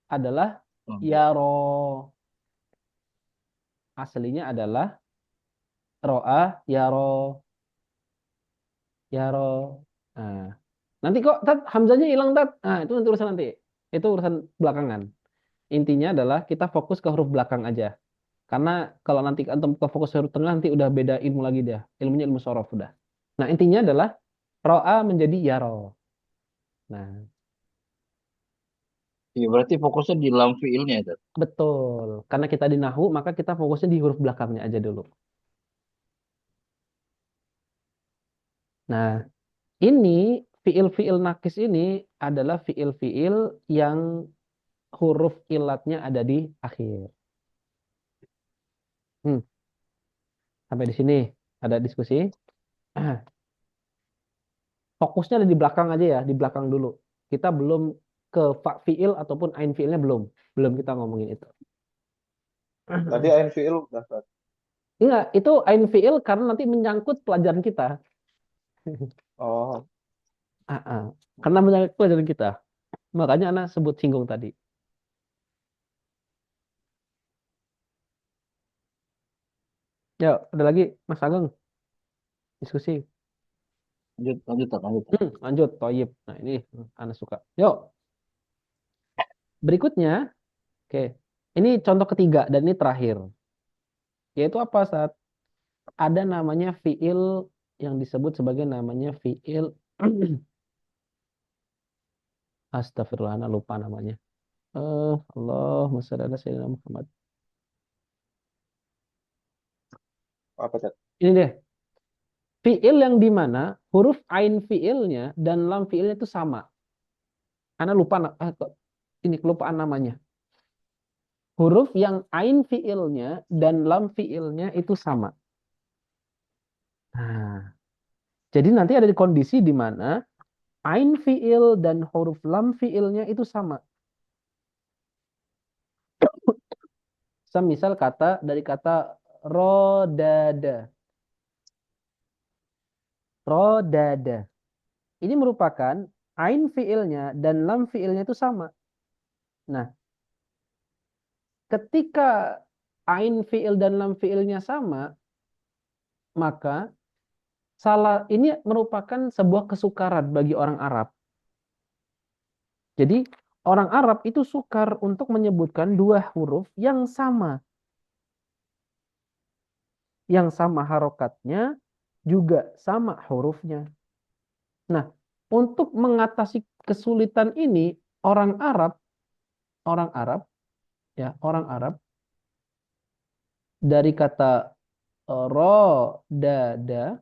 adalah yaro. Aslinya adalah ro'a yaro. Yaro. Nah, nanti kok tat hamzanya hilang tat. Nah, itu nanti urusan nanti. Itu urusan belakangan. Intinya adalah kita fokus ke huruf belakang aja. Karena kalau nanti antum ke fokus huruf tengah nanti udah beda ilmu lagi dia. Ilmunya ilmu sorof udah. Nah, intinya adalah ro'a menjadi yaro. Nah, Iya, berarti fokusnya di lam fiilnya itu. betul. Karena kita di nahu, maka kita fokusnya di huruf belakangnya aja dulu. Nah, ini fiil-fiil nakis ini adalah fiil-fiil yang huruf ilatnya ada di akhir. Hmm, sampai di sini ada diskusi. Fokusnya ada di belakang aja ya, di belakang dulu. Kita belum ke fa fiil ataupun ain fiilnya belum. Belum kita ngomongin itu. Tadi ain fiil udah Tat. Enggak, itu ain fiil karena nanti menyangkut pelajaran kita. Oh, Ah, ah. Karena menyangkut pelajaran kita. Makanya Ana sebut singgung tadi. Ya, ada lagi Mas Ageng diskusi. Lanjut, lanjut, Tat, lanjut. Lanjut, Toyib. Nah, ini Ana suka. Yuk, berikutnya. Oke. Ini contoh ketiga dan ini terakhir. Yaitu apa saat ada namanya fiil yang disebut sebagai namanya fiil Astagfirullah, Ana lupa namanya. Allahumma shalli ala sayyidina Muhammad. apa Tat? Ini deh, fiil yang dimana huruf ain fiilnya dan lam fiilnya itu sama. Ana lupa ini kelupaan namanya. Huruf yang ain fiilnya dan lam fiilnya itu sama. Nah, jadi nanti ada di kondisi di mana ain fiil dan huruf lam fiilnya itu sama. Semisal kata dari kata rodada. Rodada. Ini merupakan ain fiilnya dan lam fiilnya itu sama. Nah, ketika ain fiil dan lam fiilnya sama, maka salah ini merupakan sebuah kesukaran bagi orang Arab. Jadi, orang Arab itu sukar untuk menyebutkan dua huruf yang sama. Yang sama harokatnya, juga sama hurufnya. Nah, untuk mengatasi kesulitan ini, orang Arab, orang Arab, ya, orang Arab dari kata rodada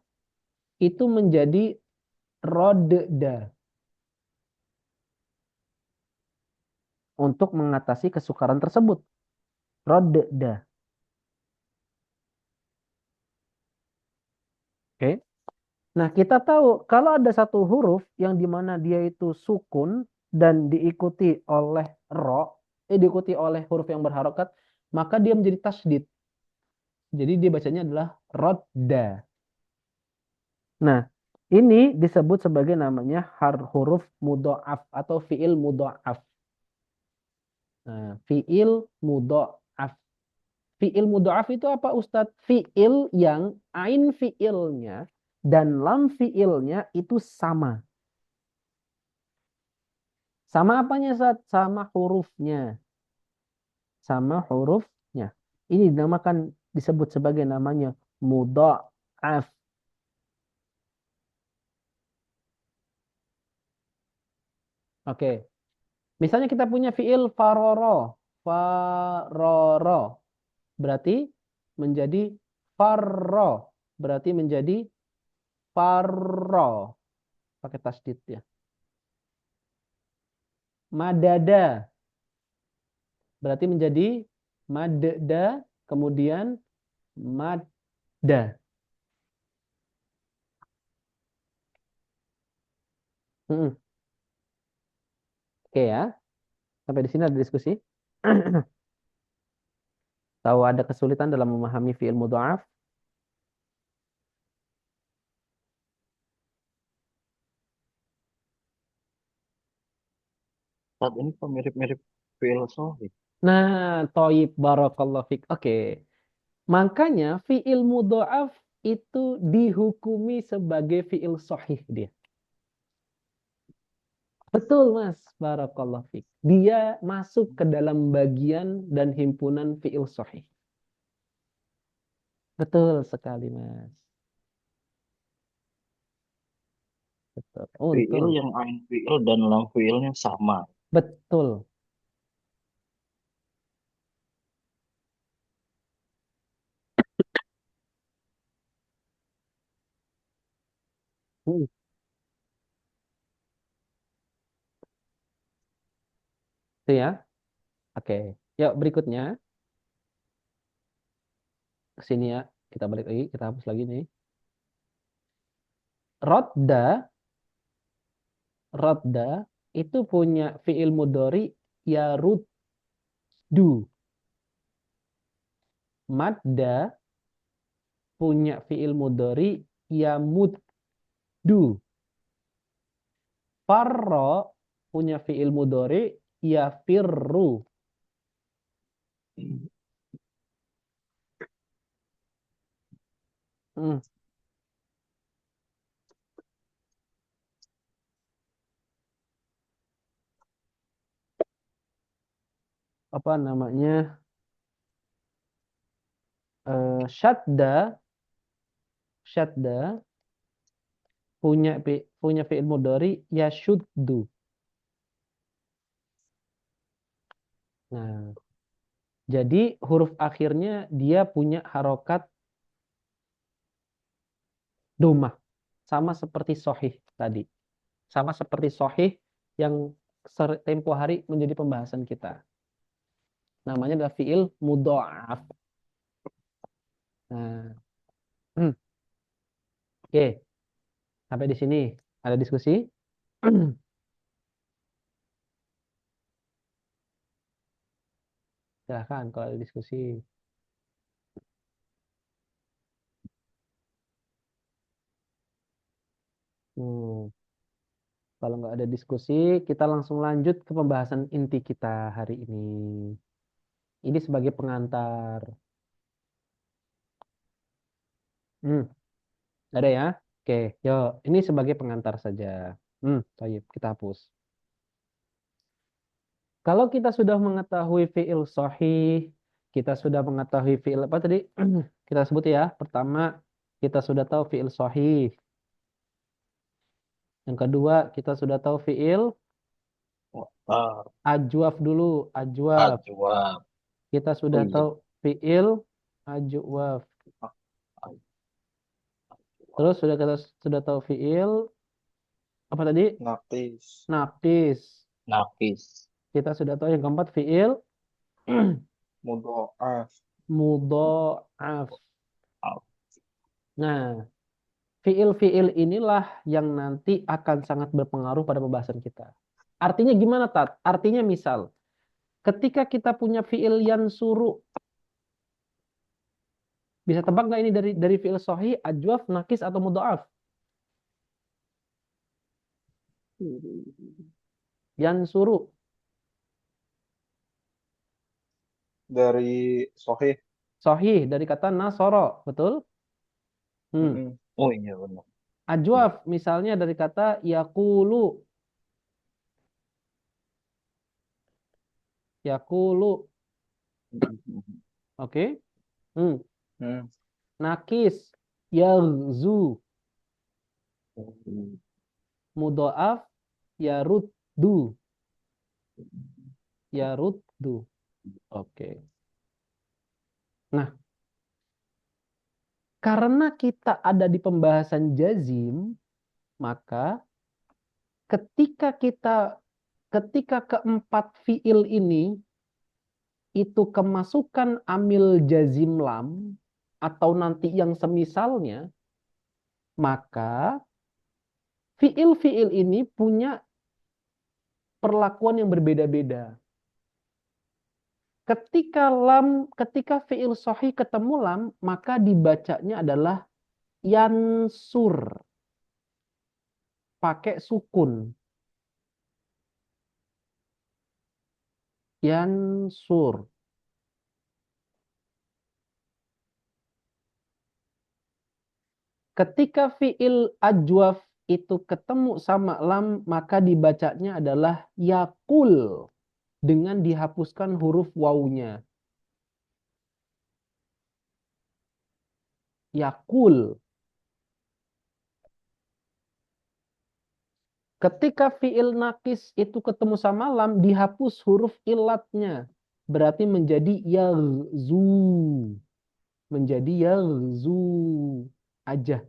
itu menjadi rodda untuk mengatasi kesukaran tersebut. Radda. Oke. Nah, kita tahu kalau ada satu huruf yang dimana dia itu sukun dan diikuti oleh diikuti oleh huruf yang berharokat, maka dia menjadi tasydid. Jadi dia bacanya adalah radda. Nah, ini disebut sebagai namanya huruf mudha'af atau fiil mudha'af. Nah, fiil mudha'af. Fiil mudha'af itu apa, Ustadz? Fiil yang ain fiilnya dan lam fiilnya itu sama. Sama apanya, Ustadz? Sama hurufnya. Sama hurufnya. Ini dinamakan, disebut sebagai namanya mudha'af. Oke. Misalnya kita punya fiil faroro. Faroro. Berarti menjadi farro. Berarti menjadi farro. Pakai tasdid ya. Madada. Berarti menjadi madda. Kemudian madda. Oke ya. Sampai di sini ada diskusi. Tahu ada kesulitan dalam memahami fiil mudha'af? Saat ini kok mirip-mirip filosofi. Nah, toib barakallahu fik. Oke. Makanya fiil mudha'af itu dihukumi sebagai fiil sahih dia. Betul, Mas. Barakallahu fik. Dia masuk ke dalam bagian dan himpunan fiil sahih. Betul sekali, Mas. Betul. Fiil Untung. yang ain fiil dan lam fiilnya sama. Betul. Hmm, Itu ya. Oke. Yuk berikutnya. Ke sini ya. Kita balik lagi. Kita hapus lagi nih. Radda itu punya fiil mudhari yaruddu. Madda punya fiil mudhari yamuddu. Farra punya fiil mudhari yafirru. Hmm, Apa namanya? Syadda punya fiil mudhari yashuddu. Nah, jadi huruf akhirnya dia punya harokat domah. Sama seperti sohih tadi. Sama seperti sohih yang tempo hari menjadi pembahasan kita. Namanya adalah fiil mudha'af. Nah, oke. Sampai di sini ada diskusi? Silahkan kalau ada diskusi. Hmm. Kalau nggak ada diskusi, kita langsung lanjut ke pembahasan inti kita hari ini. Ini sebagai pengantar. Hmm. Ada ya? Oke, yuk. Ini sebagai pengantar saja. Baik, kita hapus. Kalau kita sudah mengetahui fiil sahih, kita sudah mengetahui fiil apa tadi? Kita sebut ya. Pertama, kita sudah tahu fiil sahih. Yang kedua, kita sudah tahu fiil Ah, ajwaf dulu, ajwaf. ajwab. Kita Oh sudah iya. tahu fiil ajwaf. Ajwab. Terus kita sudah tahu fiil apa tadi? Nafis. Naqis. Nafis. Kita sudah tahu yang keempat fiil Mudho'af. Mudho'af. Nah, fiil-fiil inilah yang nanti akan sangat berpengaruh pada pembahasan kita. Artinya gimana, Tat? Artinya misal, ketika kita punya fiil yansuru, bisa tebak nggak ini dari fiil sahih, ajwaf, nakis, atau mudho'af? Yansuru, Dari Sohih. sahih dari kata nasoro, betul? Mm-mm. Oh iya benar. Ajwaf misalnya dari kata yakulu, yakulu, oke? Hmm. Hmm. Nakis, yaghzu, mudho'af, yaruddu, yaruddu. Oke. Nah, karena kita ada di pembahasan jazim, maka ketika keempat fiil ini itu kemasukan amil jazim lam atau nanti yang semisalnya, maka fiil-fiil ini punya perlakuan yang berbeda-beda. Ketika fiil sahih ketemu lam, maka dibacanya adalah yansur, pakai sukun. Yansur. Ketika fiil ajwaf itu ketemu sama lam, maka dibacanya adalah yakul dengan dihapuskan huruf wawunya. Yakul. Ketika fiil nakis itu ketemu sama lam, dihapus huruf ilatnya. Berarti menjadi yaghzu. Menjadi yaghzu aja.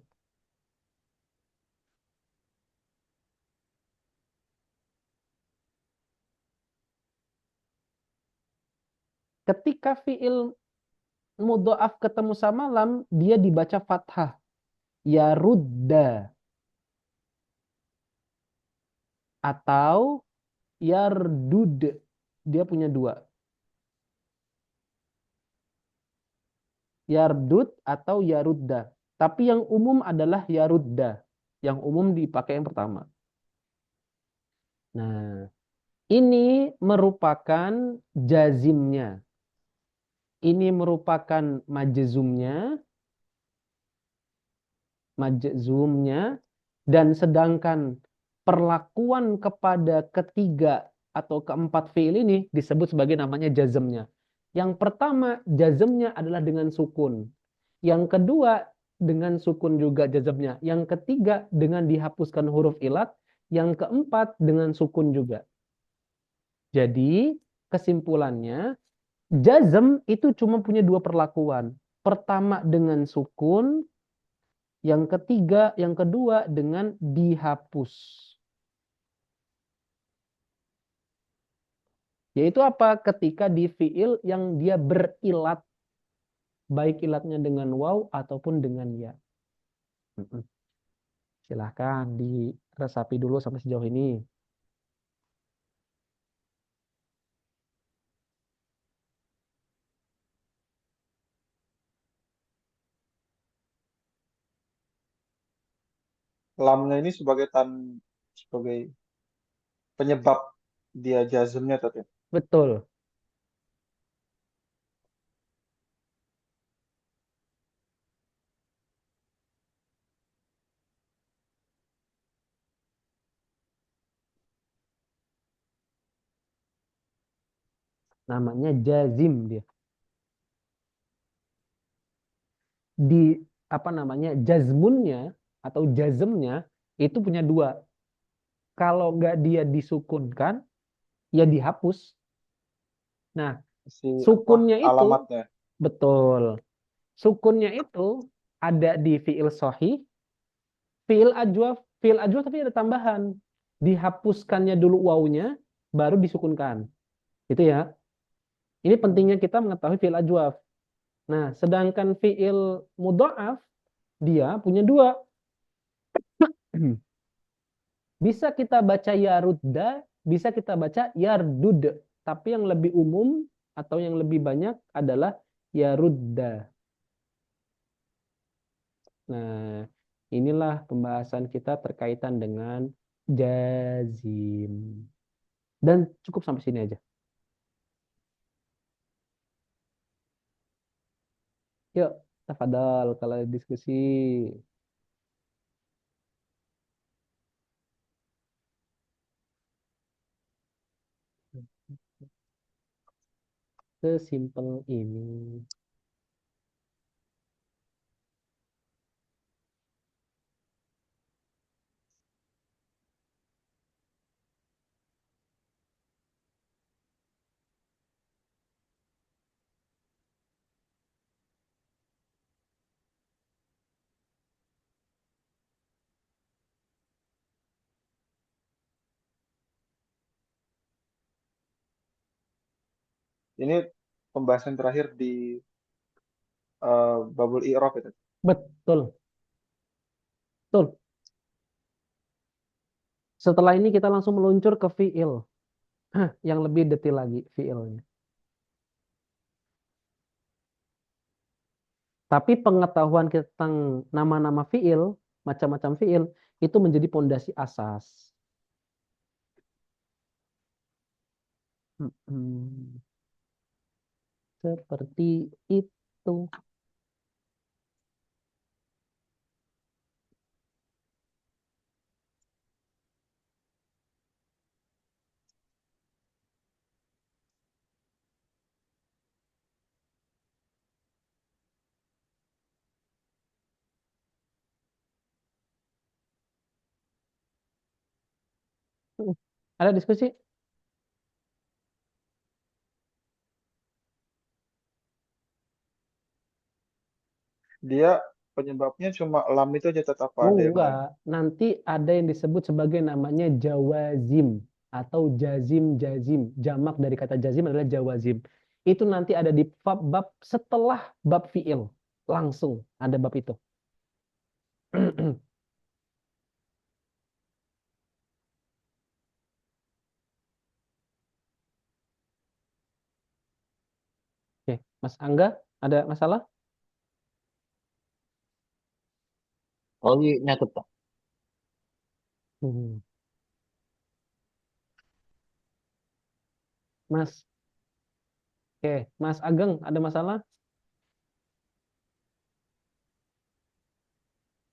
Ketika fiil mudho'af ketemu sama lam, dia dibaca fathah. Yarudda. Atau yardud. Dia punya dua. Yardud atau yarudda. Tapi yang umum adalah yarudda. Yang umum dipakai yang pertama. Nah, ini merupakan jazimnya. Ini merupakan majzumnya. Dan sedangkan perlakuan kepada ketiga atau keempat fiil ini disebut sebagai namanya jazmnya. Yang pertama jazmnya adalah dengan sukun. Yang kedua dengan sukun juga jazmnya. Yang ketiga dengan dihapuskan huruf ilat. Yang keempat dengan sukun juga. Jadi kesimpulannya jazm itu cuma punya dua perlakuan. Pertama dengan sukun, yang kedua dengan dihapus. Yaitu apa? Ketika di fiil yang dia berilat. Baik ilatnya dengan waw ataupun dengan ya. Silahkan diresapi dulu sampai sejauh ini. Lamnya ini sebagai penyebab dia jazmnya tadi. Betul. Namanya jazim dia. Di jazmunnya atau jazmnya itu punya dua. Kalau nggak dia disukunkan, ya dihapus. Nah, sukunnya itu Alamatnya. betul. Sukunnya itu ada di fiil sahih, fiil ajwaf tapi ada tambahan. Dihapuskannya dulu wawunya, baru disukunkan. Itu ya. Ini pentingnya kita mengetahui fi'il ajwaf. Nah, sedangkan fi'il mudha'af dia punya dua. Bisa kita baca yarudda, bisa kita baca yardud. Tapi yang lebih umum atau yang lebih banyak adalah yarudda. Nah, inilah pembahasan kita terkaitan dengan jazim. Dan cukup sampai sini aja. Yuk, tafadhal kalau ada diskusi. Sesimpel ini. Ini pembahasan terakhir di babul i'rab itu. Betul, betul. Setelah ini kita langsung meluncur ke fi'il. Yang lebih detail lagi fi'ilnya. Tapi pengetahuan kita tentang nama-nama fi'il, macam-macam fi'il, itu menjadi pondasi asas. Seperti itu. Ada diskusi? Dia penyebabnya cuma lam itu aja tetap Oh, ada yang lain. enggak. Nanti ada yang disebut sebagai namanya jawazim atau jazim. Jamak dari kata jazim adalah jawazim. Itu nanti ada di bab setelah bab fi'il. Langsung ada bab itu. Oke, Mas Angga, ada masalah? Oh, iya, nyatet Pak. Hmm. Mas, oke, Mas Ageng, ada masalah?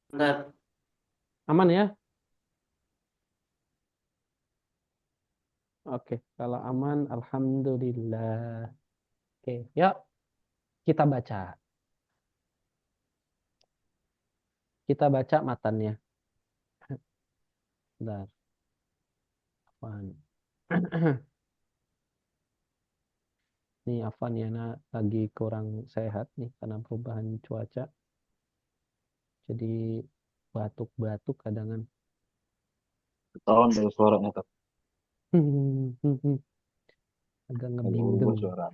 Bentar. Aman ya? Oke, kalau aman, alhamdulillah. Oke, yuk kita baca. Kita baca matannya. Bentar. Afwan. Nih Afwan ya, lagi kurang sehat nih karena perubahan cuaca. Jadi batuk-batuk kadangan. Ketahuan dari suaranya Kak. Agak Aduh, ngeblindeng. suara.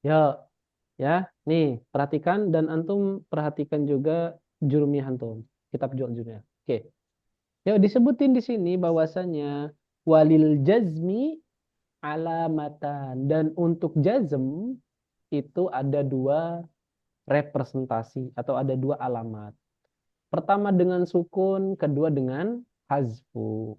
Yuk, ya. Nih, perhatikan dan antum perhatikan juga jurumiyah antum. Kitab jurumiyah. Oke. Yuk disebutin di sini bahwasanya walil jazmi alamatan, dan untuk jazm itu ada dua representasi atau ada dua alamat. Pertama dengan sukun, kedua dengan hazfu.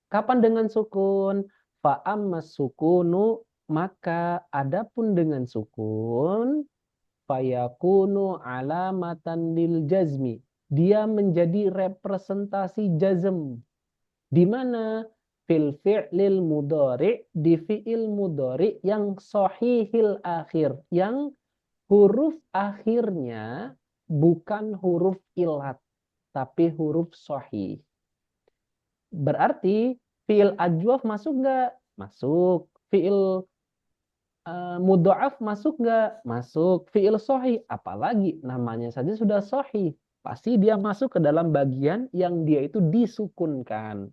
Kapan dengan sukun? Fa'ammas sukunu, maka adapun dengan sukun, fayakunu alamatan lil jazmi. Dia menjadi representasi jazm. Di mana? Fil fi'lil mudhari, di fi'il mudhari yang sahihil akhir, yang huruf akhirnya bukan huruf ilat, tapi huruf sahih. Berarti fi'il ajwaf masuk nggak? Masuk. Fi'il mudha'af masuk nggak? Masuk. Fi'il sahih, apalagi namanya saja sudah sahih. Pasti dia masuk ke dalam bagian yang dia itu disukunkan.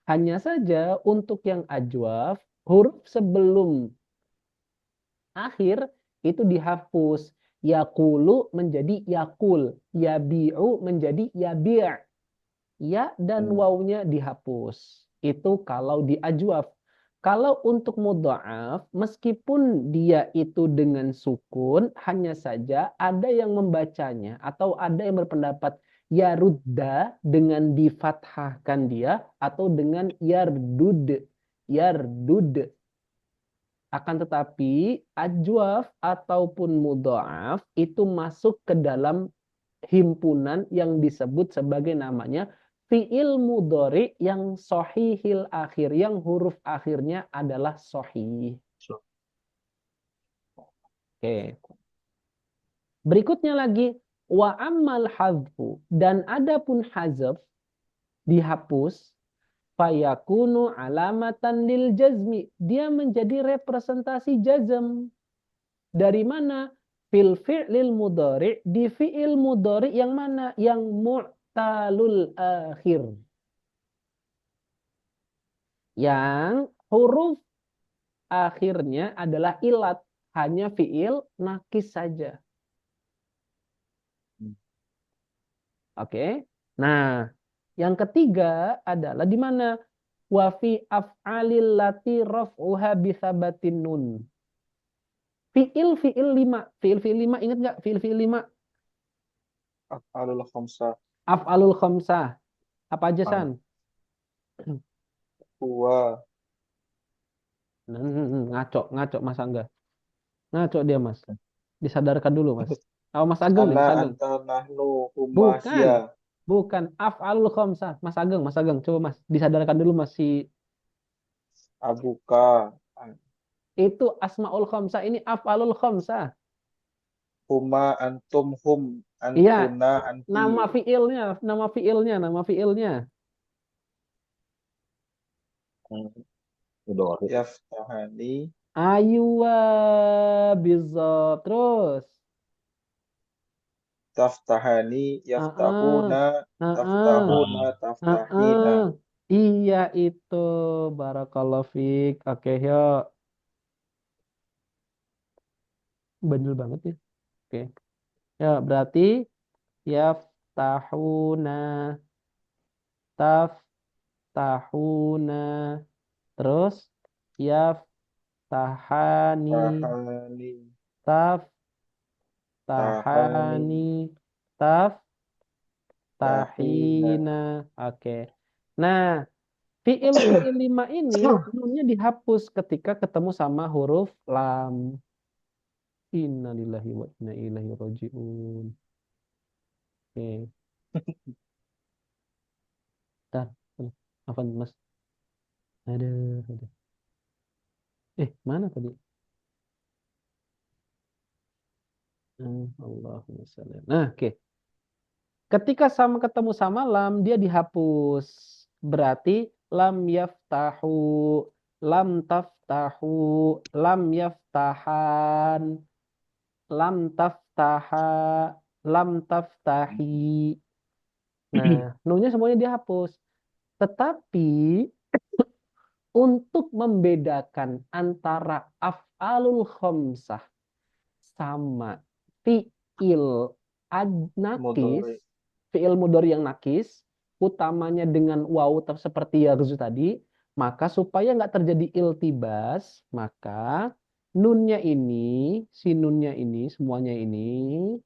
Hanya saja untuk yang ajwaf, huruf sebelum akhir itu dihapus. Yakulu menjadi yakul. Yabi'u menjadi yabi'. Ya dan wawunya dihapus. Itu kalau di ajwaf. Kalau untuk mudha'af, meskipun dia itu dengan sukun, hanya saja ada yang membacanya atau ada yang berpendapat yarudda dengan difathahkan dia atau dengan yardud. Yardud. Akan tetapi ajwaf ataupun mudha'af itu masuk ke dalam himpunan yang disebut sebagai namanya fi'il mudhari yang sahihil akhir, yang huruf akhirnya adalah sahih. Oke. Berikutnya lagi wa ammal hadfu, dan adapun hazaf dihapus, fayakunu alamatan lil jazmi, dia menjadi representasi jazm. Dari mana? Fil fi'lil mudhari, di fi'il mudhari yang mana? Yang mu'talul akhir. Yang huruf akhirnya adalah ilat, hanya fi'il nakis saja. Oke. Nah, yang ketiga adalah di mana? Wa fi af'alil lati raf'uha bisabatin nun. Fi'il 5. Fi'il 5 ingat nggak? Fi'il 5. Af'alul khamsah. Af'alul khamsah. Apa aja, San? Huwa. Ngaco Mas Angga. Ngaco dia, Mas. Disadarkan dulu, Mas. Oh, Mas Ageng nih, Mas Ana, Ageng. anta, nahnu, huma, Bukan. hiya. Bukan. Af'alul khamsah. Mas Ageng. Coba, Mas. Disadarkan dulu, Mas. Abuka. Itu asmaul khamsah. Ini af'alul khamsah. Huma, antum, hum. Iya. Antuna, anti. Nama fi'ilnya. Yaftahani. Aywa bizat. Terus. Taftahani. Yaftahuna. Taftahuna. Heeh. Taftahina. Iya itu. Barakallahu fiik. Oke, yuk. Bener banget ya. Oke. Ya, berarti yaftahuna, taftahuna. Terus yaftahani, Tahani. Tahani. taftahani, Tahina. taftahina. Oke. Nah, fiil 5 ini nunnya dihapus ketika ketemu sama huruf lam. Innalillahi wa inna ilaihi rajiun. Oke. Bentar. Apa Mas? Ada. Mana tadi? Allahumma sholli. Nah, oke. Ketika ketemu sama lam, dia dihapus. Berarti lam yaftahu, lam taftahu, lam yaftahan, lam taftaha, lam taftahi. Nah, nunnya semuanya dihapus. Tetapi untuk membedakan antara af'alul khamsah sama fi'il nakis, Mudhari. fi'il mudhari yang nakis, utamanya dengan waw seperti yarzu tadi, maka supaya nggak terjadi iltibas, maka nunnya ini, si nunnya ini, semuanya ini,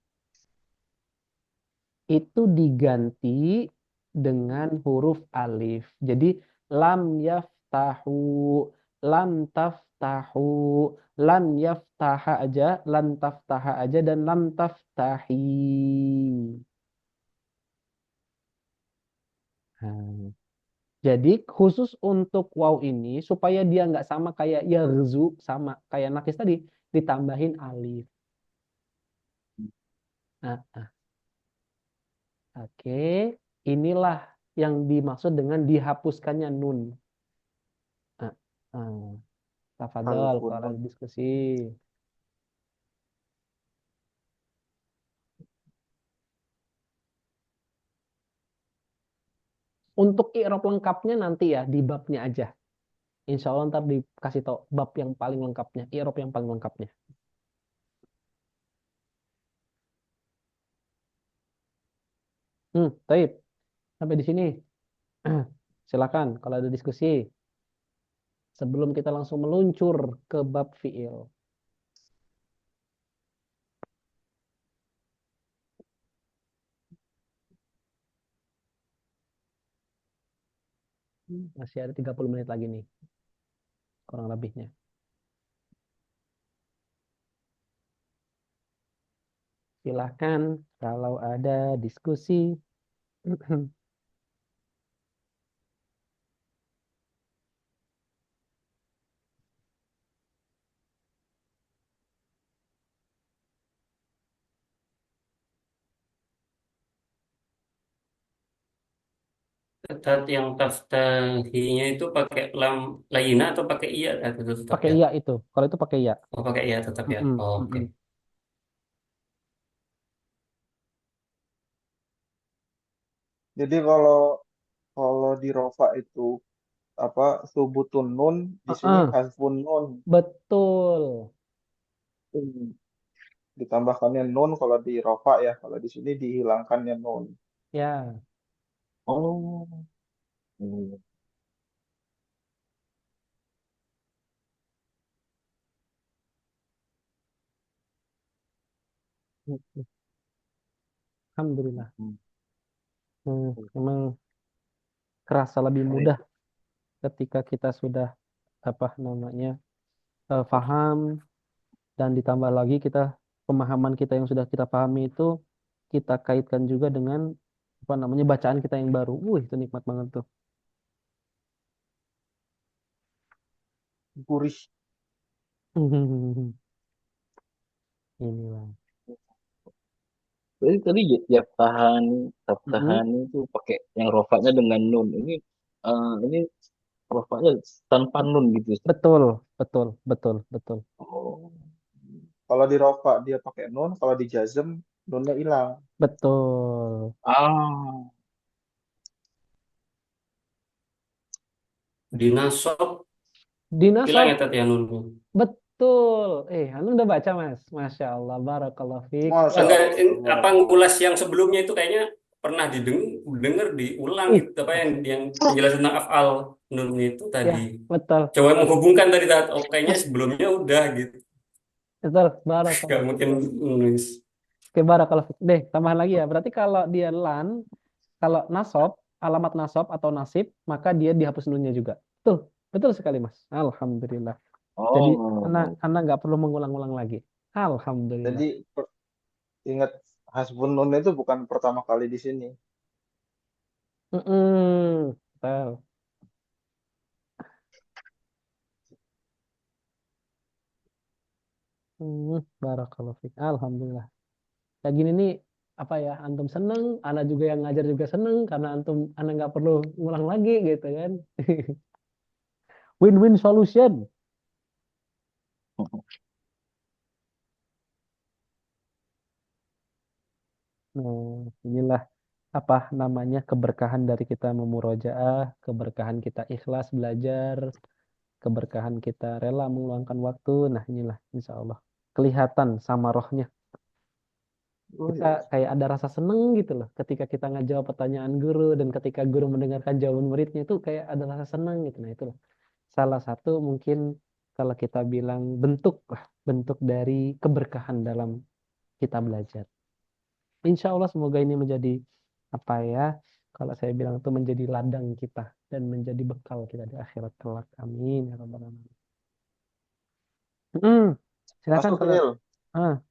itu diganti dengan huruf alif. Jadi lam yaftahu, lam taftahu, lan yaftaha aja, lan taftaha aja, dan lam taftahi. Nah, jadi khusus untuk waw ini supaya dia nggak sama kayak yarzu, sama kayak nakis tadi, ditambahin alif. Nah, oke, inilah yang dimaksud dengan dihapuskannya nun. Tafadhol, Halfun kalau nun. ada diskusi. Untuk i'rab lengkapnya nanti ya di babnya aja. Insya Allah ntar dikasih tahu bab yang paling lengkapnya, i'rab yang paling lengkapnya. Taib. Sampai di sini. Silakan kalau ada diskusi sebelum kita langsung meluncur ke bab fiil. Masih ada 30 menit lagi nih, kurang lebihnya. Silakan kalau ada diskusi. Yang taftahinya itu pakai lam layina atau pakai iya atau tetap Pakai ya? iya itu. Kalau itu pakai iya. Oh, pakai iya tetap ya. Mm-mm, Oh, oke. mm-mm. Jadi kalau kalau di rofa itu apa subutun nun, di sini Heeh, hasfun nun. betul. Hmm. Ditambahkannya nun kalau di rofa ya, kalau di sini dihilangkannya nun. Ya. Oh. Hmm. Alhamdulillah. Hmm. Memang kerasa lebih Baik. mudah ketika kita sudah apa namanya paham, dan ditambah lagi kita pemahaman kita yang sudah kita pahami itu kita kaitkan juga dengan apa namanya bacaan kita yang baru. Itu nikmat banget tuh. Gurih. Inilah. Jadi tadi ya Mm-mm. tahan itu pakai yang rofaknya dengan nun. Ini rofaknya tanpa nun gitu, Ustaz. Betul, betul, betul, betul, Oh. Kalau di rofa dia pakai nun, kalau di jazm nunnya hilang. betul. Ah. Di nasab hilang ya Dinasab, tadi ya nunnya. betul. Anu udah baca Mas. Masya Allah, barakallahu fiik. Masya Wah, Enggak, Allah. apa Tabarakallah. ngulas yang sebelumnya itu kayaknya pernah didengar diulang uh, gitu apa yang penjelasan tentang afal nunnya itu tadi. ya, betul, Coba menghubungkan tadi oh kayaknya sebelumnya udah gitu. betul, Gak barakallahu mungkin fiik. nulis. Oke, barakallahu fiik. Deh, tambahan lagi ya. Berarti kalau dia lan, kalau nasab, alamat nasab atau nasib, maka dia dihapus nunnya juga. Betul, betul sekali Mas. Alhamdulillah. Jadi Oh. anak nggak perlu mengulang-ulang lagi. Alhamdulillah. Jadi ingat hasbun nun itu bukan pertama kali di sini. Betul. Barakallahu fiik. Alhamdulillah. Kayak gini nih apa ya? Antum seneng, anak juga yang ngajar juga seneng karena antum anak nggak perlu ngulang lagi gitu kan. Win-win solution. Nah, inilah apa namanya keberkahan dari kita memurojaah, keberkahan kita ikhlas belajar, keberkahan kita rela meluangkan waktu. Nah, inilah insya Allah kelihatan sama rohnya. Oh Kita iya. kayak ada rasa seneng gitu loh ketika kita ngejawab pertanyaan guru dan ketika guru mendengarkan jawaban muridnya itu kayak ada rasa seneng gitu. Nah, itulah salah satu mungkin kalau kita bilang bentuk lah, bentuk dari keberkahan dalam kita belajar. Insya Allah semoga ini menjadi apa ya, kalau saya bilang itu menjadi ladang kita dan menjadi bekal kita di akhirat kelak. Amin ya rabbal alamin. Hmm, silakan Masuk kalauIl.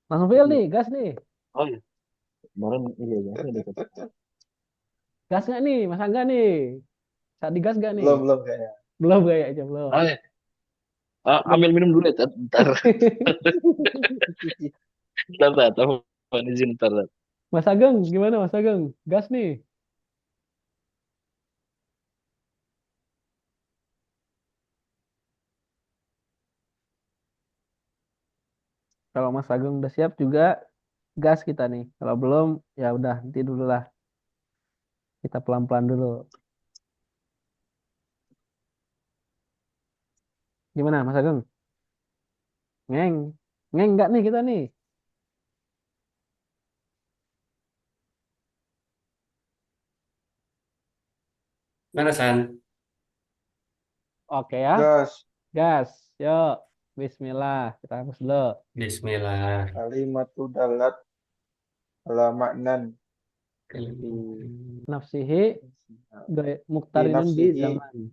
langsung feel nih, gas nih. Oh ya, kemarin iya ya, ada kata. Gas nggak nih, Mas Angga nih? Saat digas nggak nih? Belum belum kayaknya. Belum kayaknya belum. Ah, ya. Ambil minum dulu ya, ntar, ntar, mohon izin ntar. Mas Ageng, gimana Mas Ageng? Gas nih. Kalau Mas Ageng udah siap juga, gas kita nih. Kalau belum, ya udah nanti dulu lah. Kita pelan-pelan dulu. Gimana Mas Agung? Ngeng. Ngeng nggak nih kita nih? Mana San? Oke ya. Gas. Gas. Yuk. Bismillah. Kita hapus dulu. Bismillah. Kalimatu dalat ala maknan fi Nafsihi fi muktarinun di nafsihi zaman.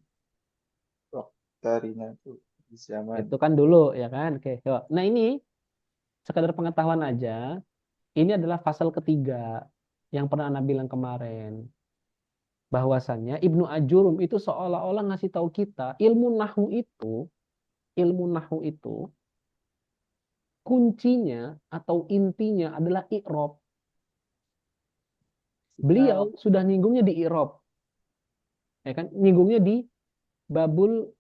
waqtarinatu di zaman. Itu kan dulu ya kan? Oke, yuk. Nah ini sekadar pengetahuan aja. Ini adalah pasal ketiga yang pernah Anda bilang kemarin. Bahwasannya Ibnu Ajurum itu seolah-olah ngasih tahu kita ilmu nahu itu kuncinya atau intinya adalah i'rab. Beliau sudah nyinggungnya di i'rab. Ya kan? Nyinggungnya di babul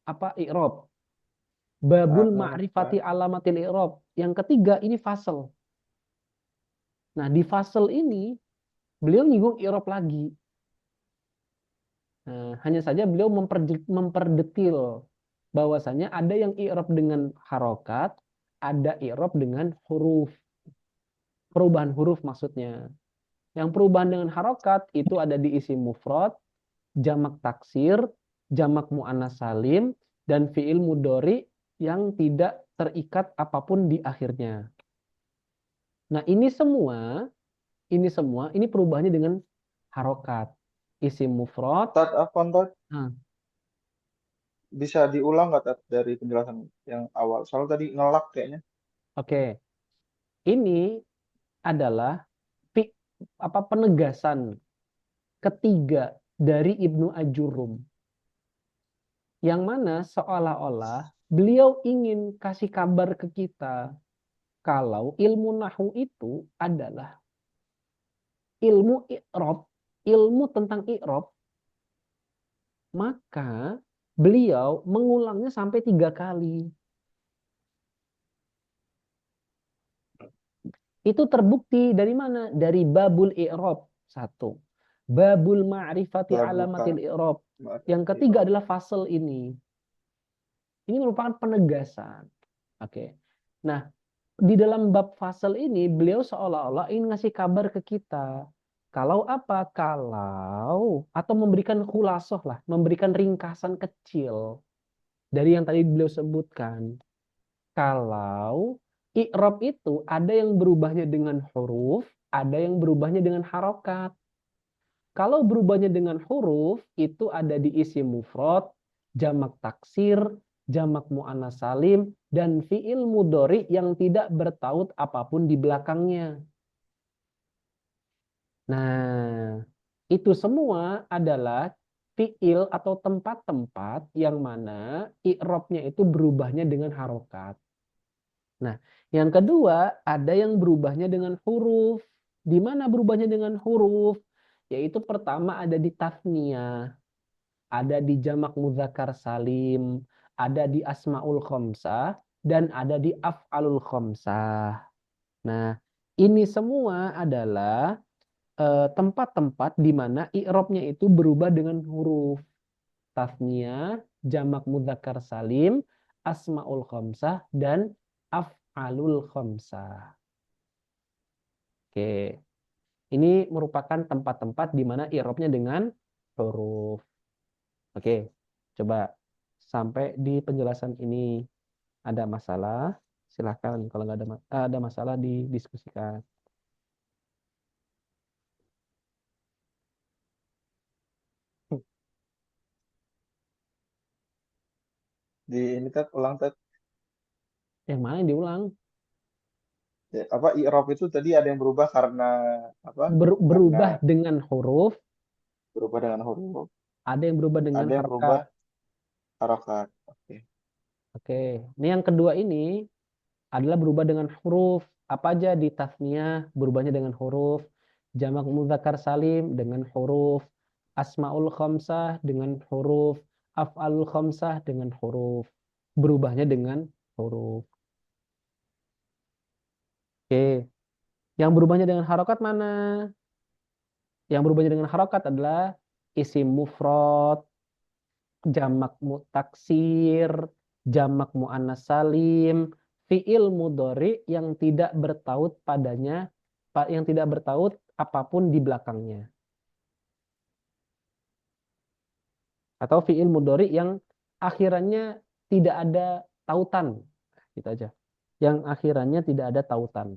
apa i'rab. Babul ma'rifati alamatil i'rab. Yang ketiga ini fasal. Nah, di fasal ini beliau nyinggung i'rab lagi. Nah, hanya saja beliau memperdetil bahwasanya ada yang i'rab dengan harokat, ada i'rab dengan huruf. Perubahan huruf maksudnya. Yang perubahan dengan harokat itu ada di isim mufrad, jamak taksir, jamak mu'annas salim, dan fi'il mudhari yang tidak terikat apapun di akhirnya. Nah, ini perubahannya dengan harokat. Isim mufrad. Tat, apa Tat? Nah, Bisa diulang nggak Tat dari penjelasan yang awal? Soalnya tadi ngelak kayaknya. oke. Ini adalah penegasan ketiga dari Ibnu Ajurum. Yang mana seolah-olah beliau ingin kasih kabar ke kita kalau ilmu nahu itu adalah ilmu i'rab, ilmu tentang i'rab, maka beliau mengulangnya sampai 3 kali. Itu terbukti dari mana? Dari babul i'rab. 1. Babul ma'rifati alamatil i'rab. Yang ketiga adalah fasal ini. Ini merupakan penegasan. Oke. Nah, di dalam bab fasal ini beliau seolah-olah ingin ngasih kabar ke kita. Kalau apa? Kalau atau memberikan khulasoh lah, memberikan ringkasan kecil dari yang tadi beliau sebutkan. Kalau i'rab itu ada yang berubahnya dengan huruf, ada yang berubahnya dengan harokat. Kalau berubahnya dengan huruf, itu ada di isim mufrad, jamak taksir, jamak mu'annas salim, dan fi'il mudhari yang tidak bertaut apapun di belakangnya. Nah, itu semua adalah fi'il atau tempat-tempat yang mana i'rabnya itu berubahnya dengan harokat. Nah, yang kedua ada yang berubahnya dengan huruf. Di mana berubahnya dengan huruf? Yaitu pertama ada di tasniyah, ada di jamak muzakkar salim, ada di asmaul khamsah, dan ada di af'alul khamsah. Nah, ini semua adalah tempat-tempat di mana i'rabnya itu berubah dengan huruf. Tasniyah, jamak muzakkar salim, asmaul khamsah, dan af'alul khamsah. Oke. Ini merupakan tempat-tempat di mana i'rabnya dengan huruf. Oke. Coba sampai di penjelasan ini ada masalah, silahkan kalau nggak ada masalah didiskusikan. Di ini Tat, ulang Tat. Yang mana yang diulang? Ya, apa i'rab itu tadi ada yang berubah karena apa? Berubah Karena dengan huruf, berubah dengan huruf, ada yang berubah dengan ada yang berubah harokat. harokat. Oke. Oke. Ini yang kedua ini adalah berubah dengan huruf. Apa aja di tasniyah berubahnya dengan huruf, jamak muzakkar salim dengan huruf, asmaul khamsah dengan huruf, af'alul khamsah dengan huruf. Berubahnya dengan huruf. Oke. Yang berubahnya dengan harokat mana? Yang berubahnya dengan harokat adalah isim mufrad, jamak mutaksir, jamak muannas salim, fiil mudhari yang tidak bertaut padanya, yang tidak bertaut apapun di belakangnya. Atau fiil mudhari yang akhirannya tidak ada tautan. Gitu aja. Yang akhirannya tidak ada tautan.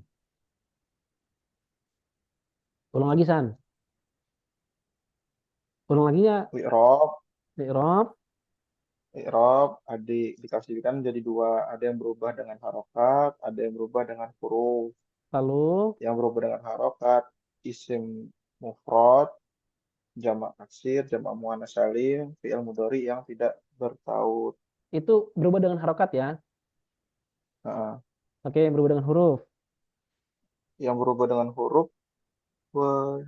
Ulang lagi, San. Ulang lagi ya, I'rab, I'rab. i'rab dikasihkan jadi dua. Ada yang berubah dengan harokat, ada yang berubah dengan huruf. Lalu Yang berubah dengan harokat, isim mufrad, jamak taksir, jamak muannas salim, fi'il mudhari yang tidak bertaut. itu berubah dengan harokat ya. Nah, Oke, yang berubah dengan huruf. yang berubah dengan huruf, wah,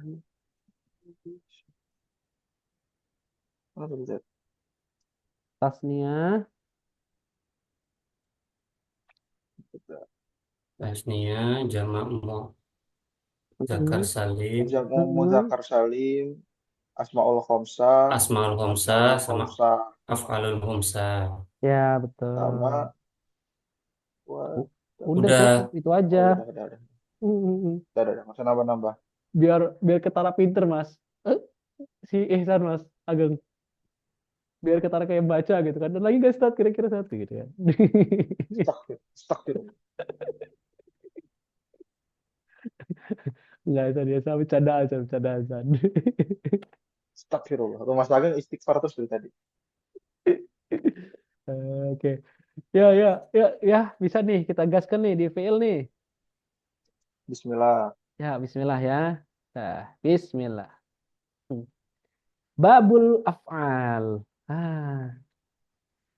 mana bisa? Tasniah, Tasniah, jamak muzakkar salim, Jamak muzakkar salim, asmaul khamsah, asmaul khamsah af'alul sama khamsah, af'alul khamsah. ya betul. sama wah, U- Udah Udah. cukup itu aja. oh, udah. Mm. Udah, nggak usah nambah-nambah. Biar ketara pinter Mas. Si Ihsan Mas Ageng. Biar ketara kayak baca gitu kan. Dan lagi gak start kira-kira satu gitu kan. Stuck. Enggak bisa dia sama bercanda aja. Astagfirullah. Rumah Sageng istighfar terus dari tadi. Oke. Ya, ya, ya, ya, bisa nih kita gaskan nih di VL nih. Bismillah. Ya, bismillah ya. Nah, bismillah. Hmm. Babul af'al.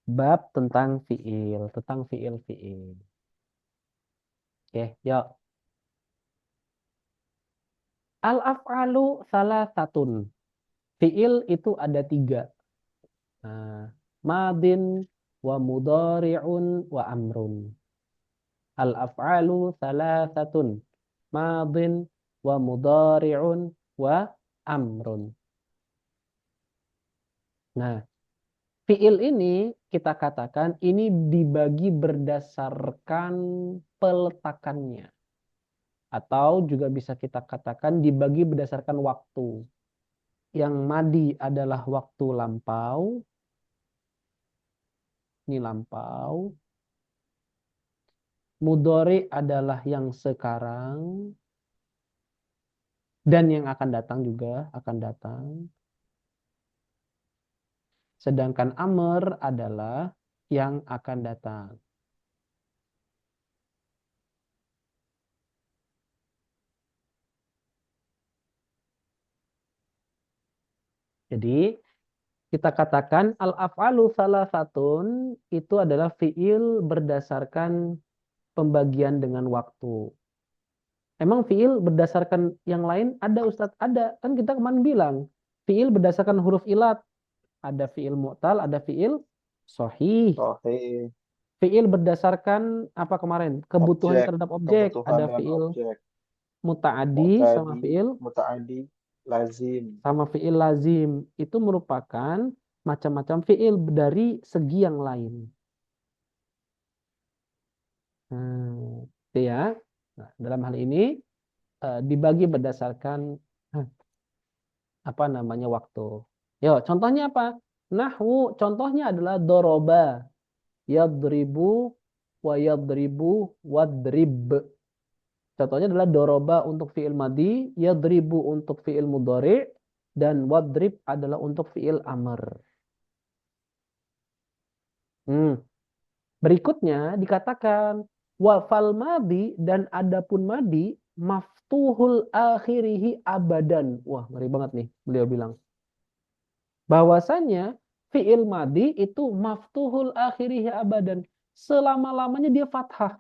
Bab tentang fiil. Oke, yuk. Al-af'alu salah satun. Fiil itu ada 3. Madin wa mudhari'un wa amrun. Al-af'alu salah satun. Madin wa mudhari'un wa amrun. Nah, fiil ini kita katakan ini dibagi berdasarkan peletakannya. Atau juga bisa kita katakan dibagi berdasarkan waktu. Yang madi adalah waktu lampau. Ini lampau. Mudhari adalah yang sekarang. Dan yang akan datang juga akan datang. Sedangkan amr adalah yang akan datang. Jadi kita katakan al-af'alu salah satun itu adalah fiil berdasarkan pembagian dengan waktu. Emang fiil berdasarkan yang lain ada Ustadz? Ada. Kan kita kemarin bilang fiil berdasarkan huruf ilat. Ada fiil mu'tal, ada fiil sahih. Sahih. Fiil berdasarkan apa kemarin? Kebutuhan Objek. terhadap objek. Kebutuhan Ada dengan fiil objek. muta'adi sama Mu'tadi, fiil muta'adi, lazim. lazim. Itu merupakan macam-macam fiil dari segi yang lain. Itu ya. Nah, dalam hal ini dibagi berdasarkan apa namanya waktu. Yo, contohnya apa? Nahwu, contohnya adalah doroba, yadribu, wa yadribu, wadrib. Contohnya adalah doroba untuk fiil madi, yadribu untuk fiil mudhari, dan wadrib adalah untuk fiil amr. Berikutnya dikatakan wafal madi dan adapun madi maftuhul akhirihi abadan. Wah, ngeri banget nih beliau bilang. Bahwasanya fiil madi itu maftuhul akhirihi abadan. Selama-lamanya dia fathah.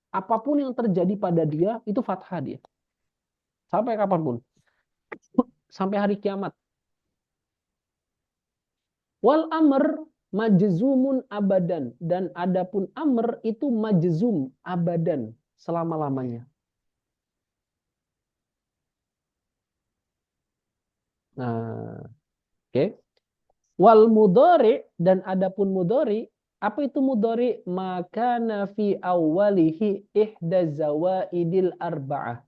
Apapun yang terjadi pada dia itu fathah dia. Sampai kapanpun. Sampai hari kiamat. Wal amr majzumun abadan. Dan adapun amr itu majzum abadan. Selama-lamanya. Nah, oke. Wal mudhari dan adapun mudhari Apa itu mudhari? Maka fi awwalihi ihda zawaidil arba'ah.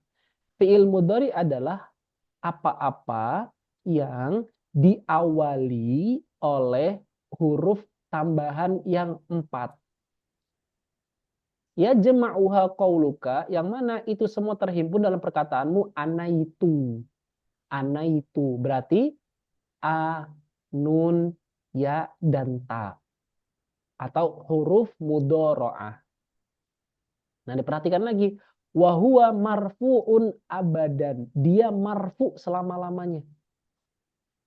Fi'il mudhari adalah apa-apa yang diawali oleh huruf tambahan yang 4. Ya jama'uha qauluka, yang mana itu semua terhimpun dalam perkataanmu anaitu. Anaitu berarti a, nun, ya, dan ta. Atau huruf mudhora'ah. Nah, diperhatikan lagi. Wahuwa marfu'un abadan. Dia marfu selama-lamanya.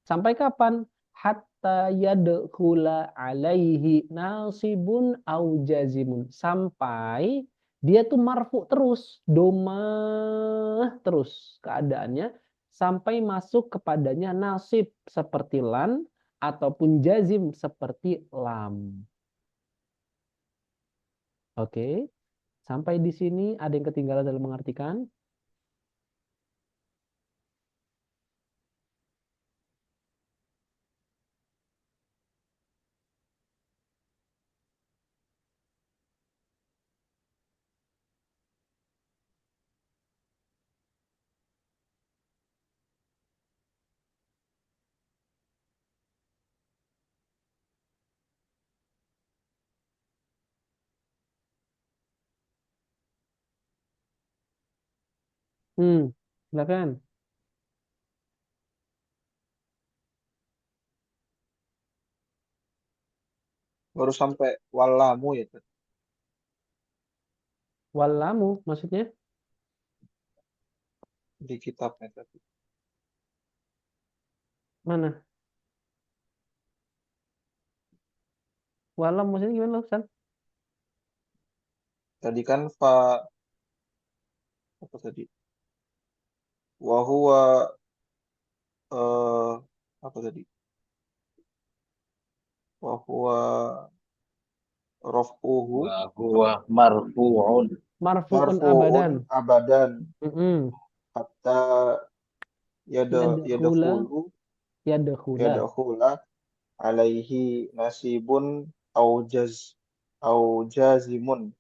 Sampai kapan? Hatta yadkhula alaihi nasibun au jazimun. Sampai dia tuh marfu terus. Domah terus keadaannya. Sampai masuk kepadanya nasib seperti lan. Ataupun jazim seperti lam. Oke. Sampai di sini ada yang ketinggalan dalam mengartikan? Silakan. Baru sampai walamu ya Tad. Walamu maksudnya? Di kitabnya tadi. Mana? Walam maksudnya gimana, Ustaz? Tadi kan apa tadi? Wahuwa eh apa tadi? Wahuwa raf'uhu Wa huwa marfu'un. Marfu'un marfu'un abadan. abadan Mm-mm. hatta Yadkhula. yadkhulu Yadkhula. yadkhula alaihi nasibun au jazimun.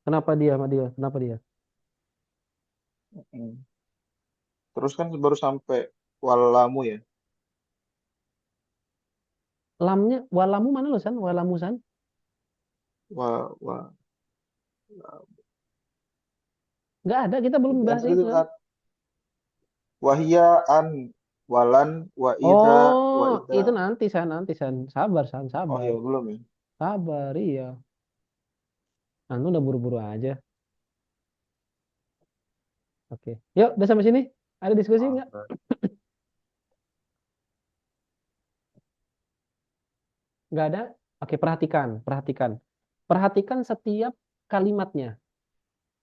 Kenapa dia sama dia? Kenapa dia? Mm. Terus kan baru sampai walamu ya. Lamnya, walamu mana lo, San? Walamu, San? Wa wa Nggak ada, kita belum yang bahas tadi itu, itu San. Tat. Wahia an walan wa Oh, idza. itu nanti, San. Nanti, San. Sabar, San. Oh Sabar. ya belum ya. Sabar, iya. Anu udah buru-buru aja. Oke. Yuk, udah sampai sini. Ada diskusi nggak? Nggak ada? Oke, perhatikan. Perhatikan. Perhatikan setiap kalimatnya.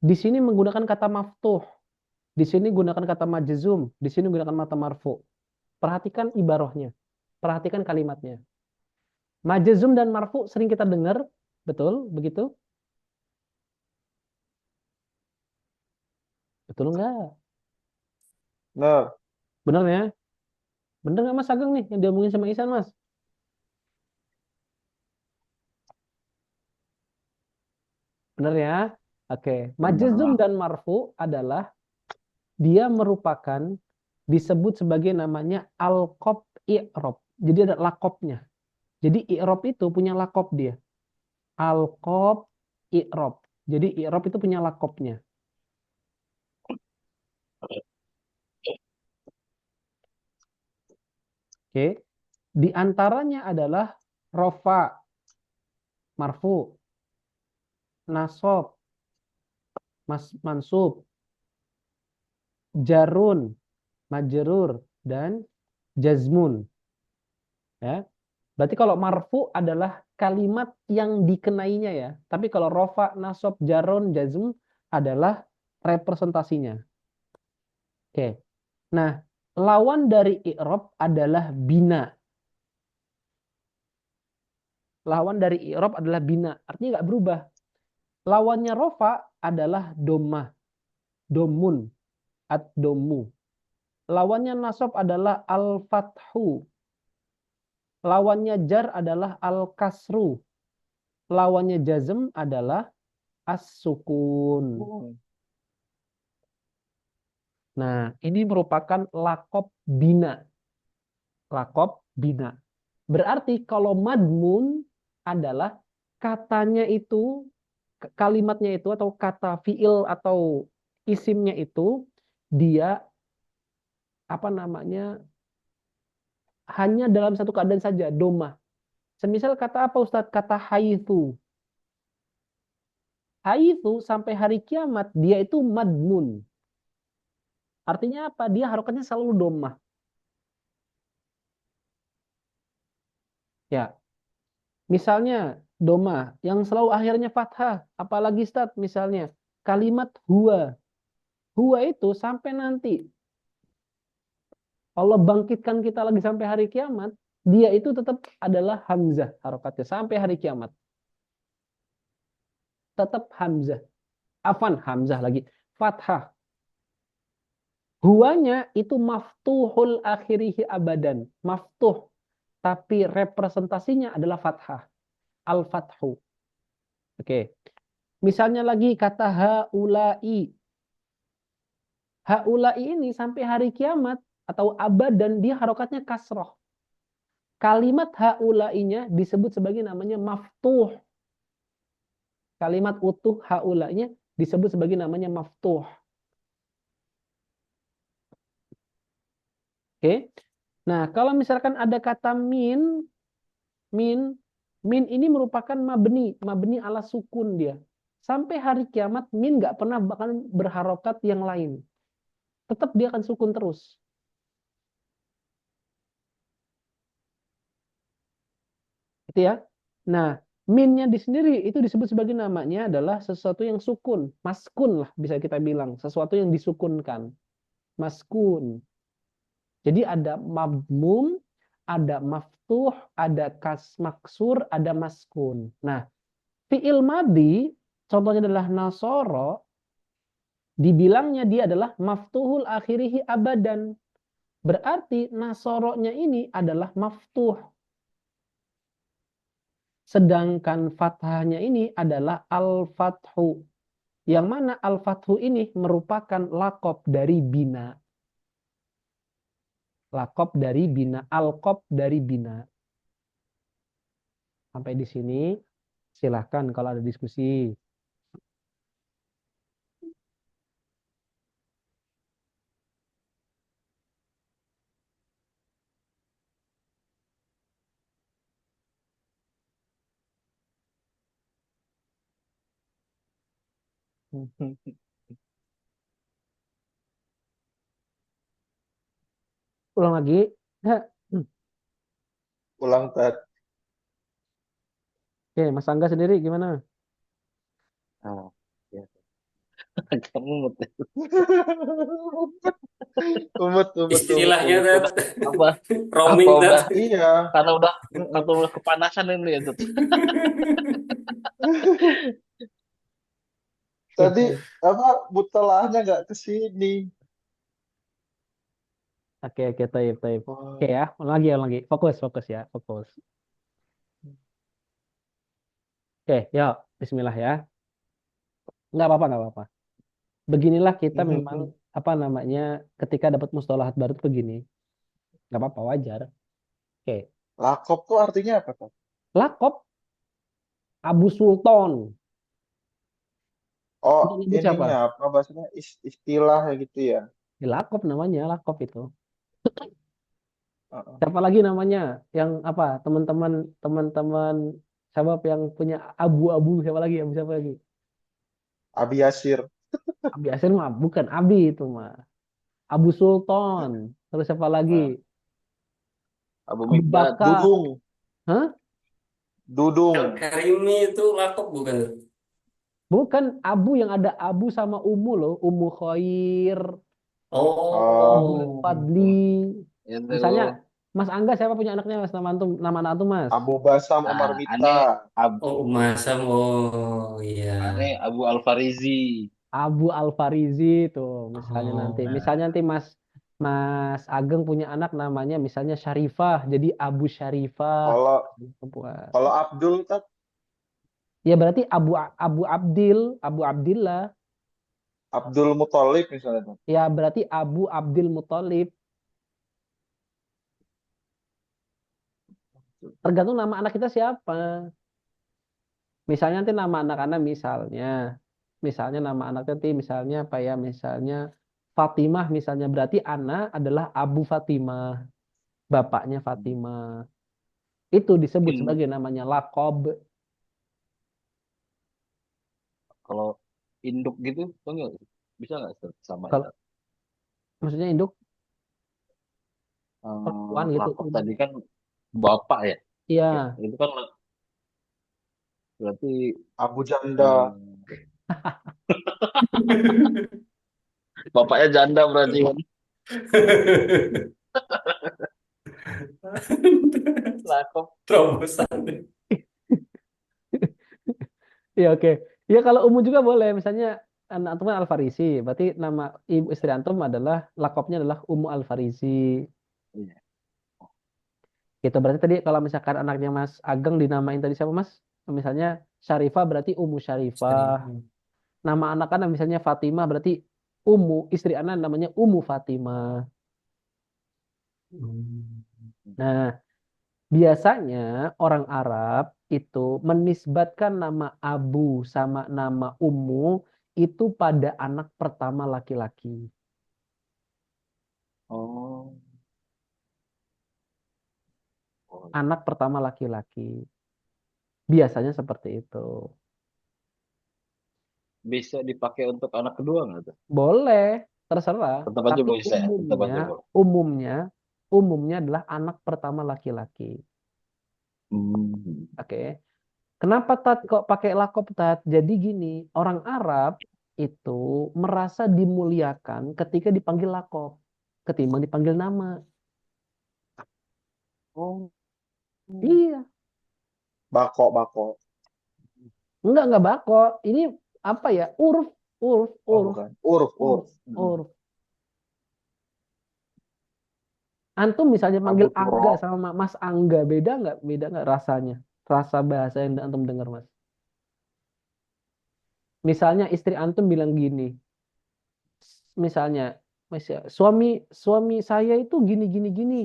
Di sini menggunakan kata maftuh. Di sini gunakan kata majzum. Di sini gunakan kata marfu. Perhatikan ibarahnya. Perhatikan kalimatnya. Majzum dan marfu sering kita dengar. Betul? Begitu? Betul nggak? Nah, Bener ya? Bener nggak Mas Ageng nih yang diomongin sama Isan, Mas? Bener ya? Oke. Majzum dan marfu adalah dia merupakan disebut sebagai namanya alqab i'rob. Jadi ada lakopnya. Jadi i'rob itu punya lakop dia. Alqab i'rob. Jadi i'rob itu punya lakopnya. Oke. Di antaranya adalah rofa, marfu, nasob, mansub, jarun, majrur, dan jazmun. Ya. Berarti kalau marfu adalah kalimat yang dikenainya ya. Tapi kalau rofa, nasob, jarun, jazm adalah representasinya. Oke. Nah, lawan dari i'rob adalah bina. Lawan dari i'rob adalah bina. Artinya nggak berubah. Lawannya rofa adalah domah. Domun. Ad-domu. Lawannya nasab adalah al-fathu. Lawannya jar adalah al-kasru. lawannya jazm adalah as-sukun. Nah, ini merupakan lakob bina. Lakob bina. Berarti kalau madmun adalah katanya itu, kalimatnya itu atau kata fiil atau isimnya itu dia apa namanya hanya dalam satu keadaan saja, domah. Semisal kata apa Ustadz? Kata haitsu. Haitsu sampai hari kiamat dia itu madmun. Artinya apa? Dia harokatnya selalu domah. Ya, misalnya domah yang selalu akhirnya fathah, apalagi Ustadz misalnya kalimat huwa. Huwa itu sampai nanti Allah bangkitkan kita lagi sampai hari kiamat, dia itu tetap adalah hamzah harokatnya sampai hari kiamat. Tetap hamzah. Afan hamzah lagi. Fathah. Huwanya itu maftuhul akhirihi abadan. Maftuh. Tapi representasinya adalah fathah. Al-fathu. Oke. Misalnya lagi kata haulai. Haulai ini sampai hari kiamat atau abadan dia harokatnya kasroh. Kalimat haulainya disebut sebagai namanya maftuh. Kalimat utuh haulainya disebut sebagai namanya maftuh. Oke. Nah, kalau misalkan ada kata min ini merupakan mabni ala sukun dia. Sampai hari kiamat min nggak pernah bakal berharokat yang lain. Tetap dia akan sukun terus. Gitu ya. Nah, minnya di sendiri itu disebut sebagai namanya adalah sesuatu yang sukun, maskun lah bisa kita bilang, sesuatu yang disukunkan, maskun. Jadi ada mabmum, ada maftuh, ada kas maksur, ada maskun. Nah, fi'il madi contohnya adalah nasoro, dibilangnya dia adalah maftuhul akhirihi abadan. Berarti nasoronya ini adalah maftuh. Sedangkan fathahnya ini adalah al-fathu. Yang mana al-fathu ini merupakan lakob dari bina. Lakob dari bina, alkob dari bina. Sampai di sini, silahkan kalau ada diskusi. Ulang lagi. Ya. Ulang Tat. Oke, Mas Angga sendiri gimana? Ah, ya. Kamu Istilahnya udah apa roaming udah Iya. karena udah Mm-mm. atau udah kepanasan ini ya Tat. Tadi apa mutalahnya nggak ke sini. Oke, taib. Oke Wah. ya, ulang lagi. Fokus ya, fokus. Oke, yuk, bismillah ya. Nggak apa-apa. Beginilah kita memang, apa namanya, ketika dapat mustalahat baru tuh begini. Nggak apa-apa, wajar. Oke, Lakop tuh artinya apa, Tat? lakob Abu Sultan. Oh, Kita nyebut siapa? ininya apa bahasanya istilah ya gitu ya. Lakob namanya, lakob itu. Heeh. Siapa lagi namanya? Yang apa? Teman-teman sabab yang punya abu-abu siapa lagi? Siapa lagi? Abi Yasir. Abi Asir mah bukan Abi itu mah. Abu Sultan. Terus siapa lagi? Nah, Abu Abu Mikdad. Bakar. Dudung. Hah? Dudung. Karimi itu lakop bukan? Bukan Abu yang ada Abu sama Umu loh. Umu Khair, Umu Oh, Oh, Fadli. Itu Misalnya Mas Angga siapa punya anaknya Mas? Nama anak antum Mas? Abu Basam Omar Mita. aneh oh Masam, oh iya. Abu Al-Farizi. Abu Al-Farizi tuh misalnya nanti. Oh, Misalnya nanti Mas Ageng punya anak namanya misalnya Syarifah, jadi Abu Syarifah. Kalau Gitu, Buat. kalau Abdul, Tat? Ya berarti Abu Abu Abdillah. Abdul Muthalib misalnya tuh. Ya berarti Abu Abdul Muthalib. Tergantung nama anak kita siapa. Misalnya nanti nama anak-anak misalnya nama anak nanti misalnya apa ya? Misalnya Fatimah misalnya berarti anak adalah Abu Fatimah, bapaknya Fatimah. Itu disebut Mungkin sebagai namanya lakob. kalau induk gitu, tuh nggak bisa nggak sama Kalau itu? maksudnya induk perempuan gitu. Lakop tadi kan bapak ya. Ya, Iya, itu kan berarti Abu Janda. eh, bapaknya janda berarti kan. Lakop. Terobosan. iya oke. Ya kalau umum juga boleh. Misalnya anak antum kan Al-Farisi, berarti nama ibu istri antum adalah lakopnya adalah Ummu Al-Farisi. Iya. Gitu berarti tadi kalau misalkan anaknya Mas Ageng dinamain tadi siapa Mas? Misalnya Syarifah berarti Ummu Syarifah. Sering. Nama anak kan misalnya Fatimah berarti Ummu, istri anak namanya Ummu Fatimah. Hmm. Nah, biasanya orang Arab itu menisbatkan nama Abu sama nama Ummu itu pada anak pertama laki-laki. Oh. Oh. Anak pertama laki-laki. Biasanya seperti itu. Bisa dipakai untuk anak kedua nggak tuh? Boleh, terserah. Tetap aja Tapi bisa ya, tetap aja boleh. umumnya, umumnya adalah anak pertama laki-laki. Hmm. Oke. Kenapa Tat kok pakai lakop Tat? Jadi gini, orang Arab itu merasa dimuliakan ketika dipanggil lakop ketimbang dipanggil nama. Oh. Iya, Bako. enggak bako. Ini apa ya? Urf, urf, Oh urf, bukan. Uruf. urf, Hmm. urf. Antum misalnya Abu manggil Angga Turab. sama Mas Angga, beda nggak? Beda nggak rasanya? Rasa bahasa yang antum dengar, Mas. Misalnya istri antum bilang gini, misalnya, suami suami saya itu gini gini gini,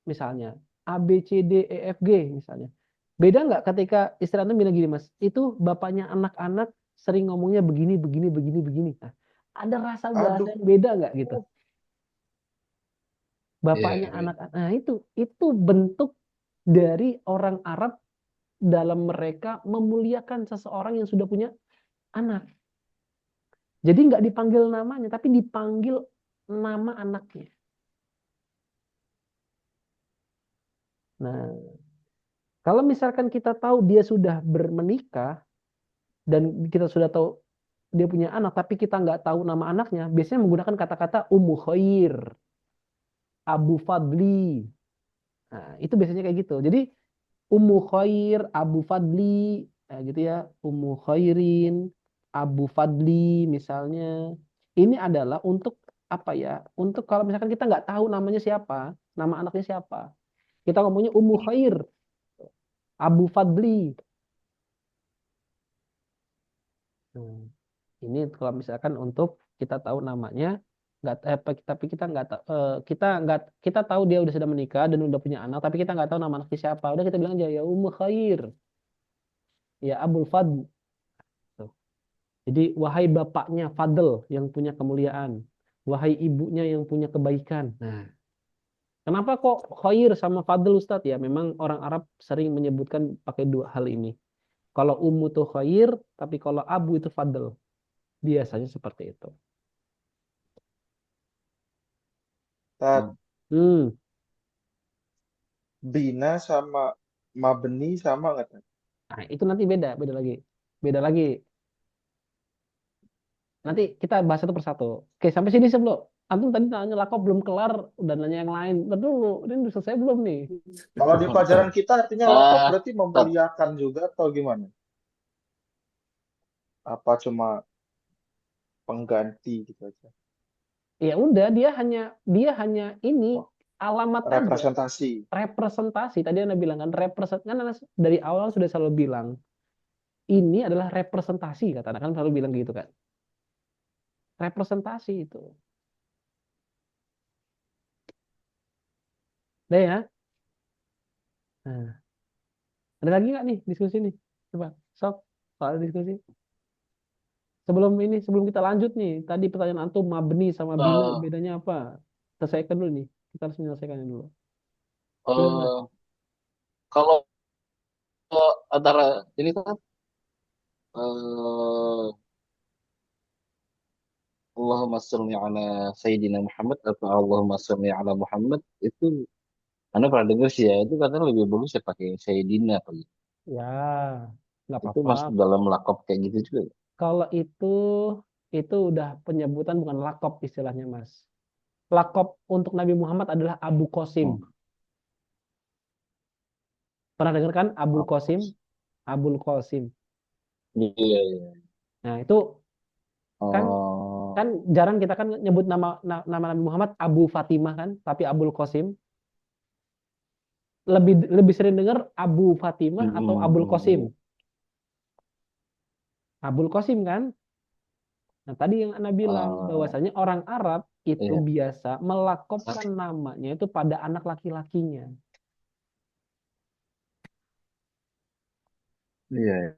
misalnya A B C D E F G misalnya. Beda nggak ketika istri antum bilang gini, Mas? Itu bapaknya anak-anak sering ngomongnya begini begini begini begini. Nah, ada rasa bahasa Aduh. yang beda nggak gitu? Bapaknya Iya, iya. anak-anak. Nah, itu bentuk dari orang Arab dalam mereka memuliakan seseorang yang sudah punya anak. Jadi nggak dipanggil namanya, tapi dipanggil nama anaknya. Nah, kalau misalkan kita tahu dia sudah bermenikah dan kita sudah tahu dia punya anak, tapi kita nggak tahu nama anaknya, biasanya menggunakan kata-kata Ummu Khair, Abu Fadli. Nah, itu biasanya kayak gitu. Jadi Ummu Khair, Abu Fadli, gitu ya, Ummu Khairin, Abu Fadli misalnya. Ini adalah untuk apa ya? Untuk kalau misalkan kita nggak tahu namanya siapa, nama anaknya siapa, kita ngomongnya Ummu Khair, Abu Fadli. Nah, ini kalau misalkan untuk kita tahu namanya, nggak tapi kita nggak kita tahu dia udah sudah menikah dan udah punya anak, tapi kita nggak tahu nama anaknya siapa. Udah kita bilang aja ya Ummu Khair, ya Abul Fadl. Tuh. Jadi wahai bapaknya Fadl yang punya kemuliaan, wahai ibunya yang punya kebaikan. Nah, kenapa kok Khair sama Fadl Ustadz ya? Memang orang Arab sering menyebutkan pakai dua hal ini. Kalau Ummu tuh Khair, tapi kalau Abu itu Fadl. Biasanya seperti itu. Tat, Hmm. Hmm. Bina sama Mabni sama nggak Tat? Nah, itu nanti beda, beda lagi. Nanti kita bahas satu persatu. Oke, sampai sini sebelum. Antum tadi nanya lakop belum kelar, udah nanya yang lain. Bentar dulu, ini udah selesai belum nih? Kalau di pelajaran kita artinya lakop Ah, berarti Tat. memuliakan juga atau gimana? Apa cuma pengganti gitu aja? Ya udah, dia hanya ini Oh, alamat aja, representasi. representasi. Tadi Anda bilang kan represent kan Anda dari awal sudah selalu bilang ini adalah representasi, kata anak kan selalu bilang gitu kan. Representasi itu. Udah ya. Nah, ada lagi nggak nih diskusi nih? Coba, sok, soal diskusi. Sebelum kita lanjut nih, tadi pertanyaan antum mabni sama bina Eh, bedanya apa? Selesaikan dulu nih. Kita harus menyelesaikannya dulu. Gimana, Mas? eh, kalau antara ini kan eh, Allahumma sholli ala Sayyidina Muhammad atau Allahumma sholli ala Muhammad itu Anda pernah dengar sih ya, itu katanya lebih bagus ya pakai Sayyidina apa gitu. Ya, nggak Itu apa-apa. masuk dalam lakop kayak gitu juga. Kalau itu udah penyebutan bukan lakop istilahnya, Mas. Lakop untuk Nabi Muhammad adalah Abu Qasim. Hmm. Pernah dengar kan Abul Apa? Qasim? Abul Qasim. Iya, iya. Nah, itu kan Oh, kan jarang kita kan nyebut nama Nabi Muhammad Abu Fatimah kan, tapi Abul Qasim. Lebih lebih sering dengar Abu Fatimah atau Abul Qasim. iya. Abul Qasim kan? Nah, tadi yang Anda bilang Eh, bahwasanya orang Arab itu iya, biasa melakopkan namanya itu pada anak laki-lakinya. iya.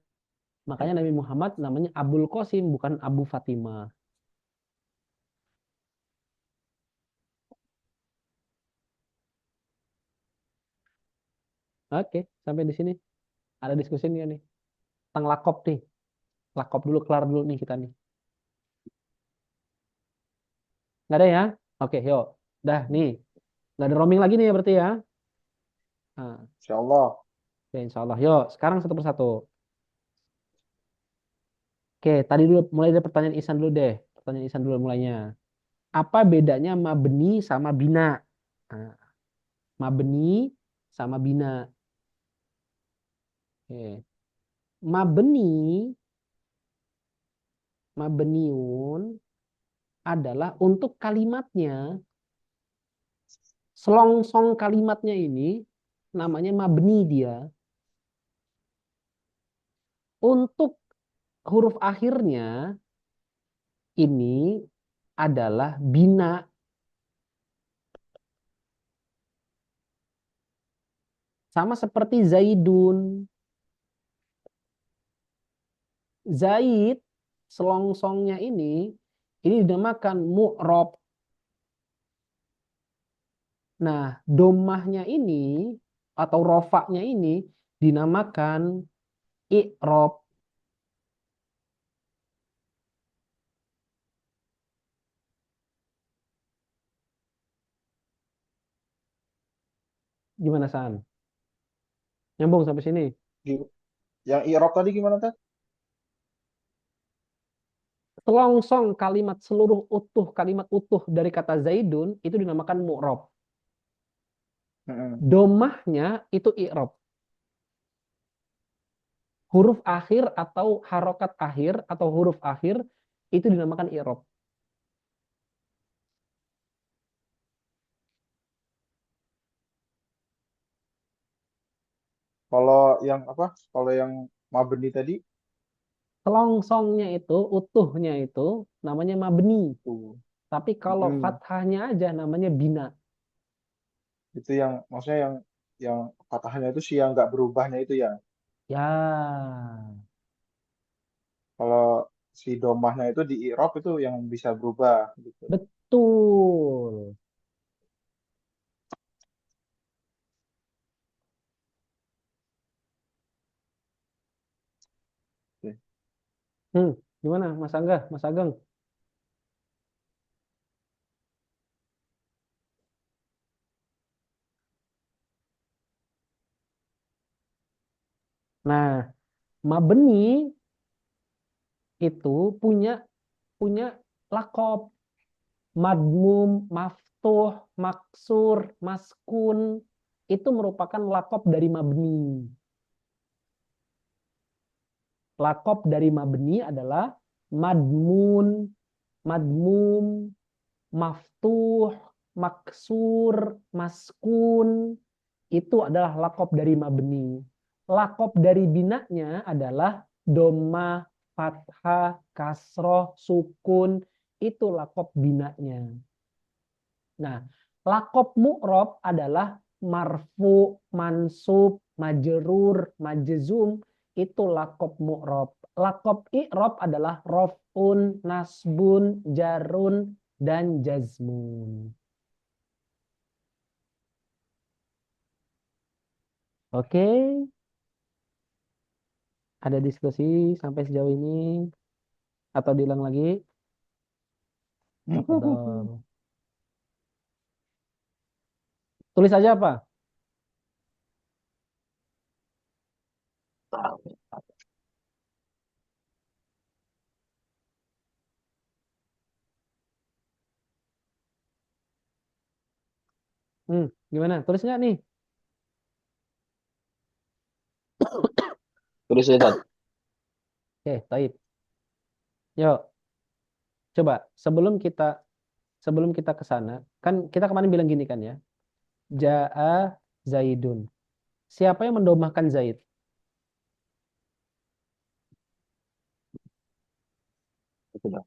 Makanya Nabi Muhammad namanya Abul Qasim bukan Abu Fatimah. Oke, sampai di sini ada diskusi nggak nih tentang lakop nih? Lakop dulu, kelar dulu nih kita nih. Nggak ada ya? Oke, yuk. Dah nih, nggak ada roaming lagi nih ya berarti ya. Nah, Insya Allah. oke, insya Allah. Yuk, sekarang satu persatu. Oke, tadi dulu mulai dari pertanyaan Ihsan dulu deh. Pertanyaan Ihsan dulu mulainya. Apa bedanya mabni sama bina? Nah, mabni sama bina. Oke. Mabni, mabniun adalah untuk kalimatnya, selongsong kalimatnya ini namanya mabni dia. Untuk huruf akhirnya ini adalah bina. Sama seperti Zaidun. Zaid, selongsongnya ini dinamakan mu'rob. Nah, domahnya ini atau rofaknya ini dinamakan i'rob. Gimana, San? Nyambung sampai sini? Yang i'rab tadi gimana teh? Selongsong kalimat seluruh utuh, kalimat utuh dari kata Zaidun itu dinamakan mu'rob. Mm-mm. Domahnya itu i'rob. Huruf akhir atau harokat akhir atau huruf akhir itu dinamakan i'rob. Kalau yang apa? Kalau yang mabni tadi, Selongsongnya itu, utuhnya itu namanya mabni. tuh. Tapi kalau Mm-mm. fathahnya aja namanya bina. Itu yang maksudnya yang fathahnya itu sih yang nggak berubahnya itu ya. Ya, Kalau si domahnya itu di i'rab itu yang bisa berubah gitu. betul. Oke. Gimana Mas Angga, Mas Ageng? Nah, mabni itu punya punya lakob, madmum, maftuh, maksur, maskun itu merupakan lakob dari mabni. Lakob dari mabni adalah madmun, madmum, maftuh, maksur, maskun itu adalah lakob dari mabni. Lakob dari binanya adalah Doma, fathah, kasroh, sukun, itu lakob binanya. Nah, lakob mu'rob adalah marfu, mansub, majrur, majzum, itu lakob mu'rob. Lakob i'rob adalah rof'un, nasbun, jarun, dan jazmun. Oke, ada diskusi sampai sejauh ini atau diulang lagi? Tafadhol. Tulis aja apa? Gimana? Tulis nggak nih? Terus ya, Tat. Oke, taib. Yuk, coba sebelum kita ke sana, kan kita kemarin bilang gini kan ya. Ja'a Zaidun. Siapa yang mendomahkan Zaid? Itu dah.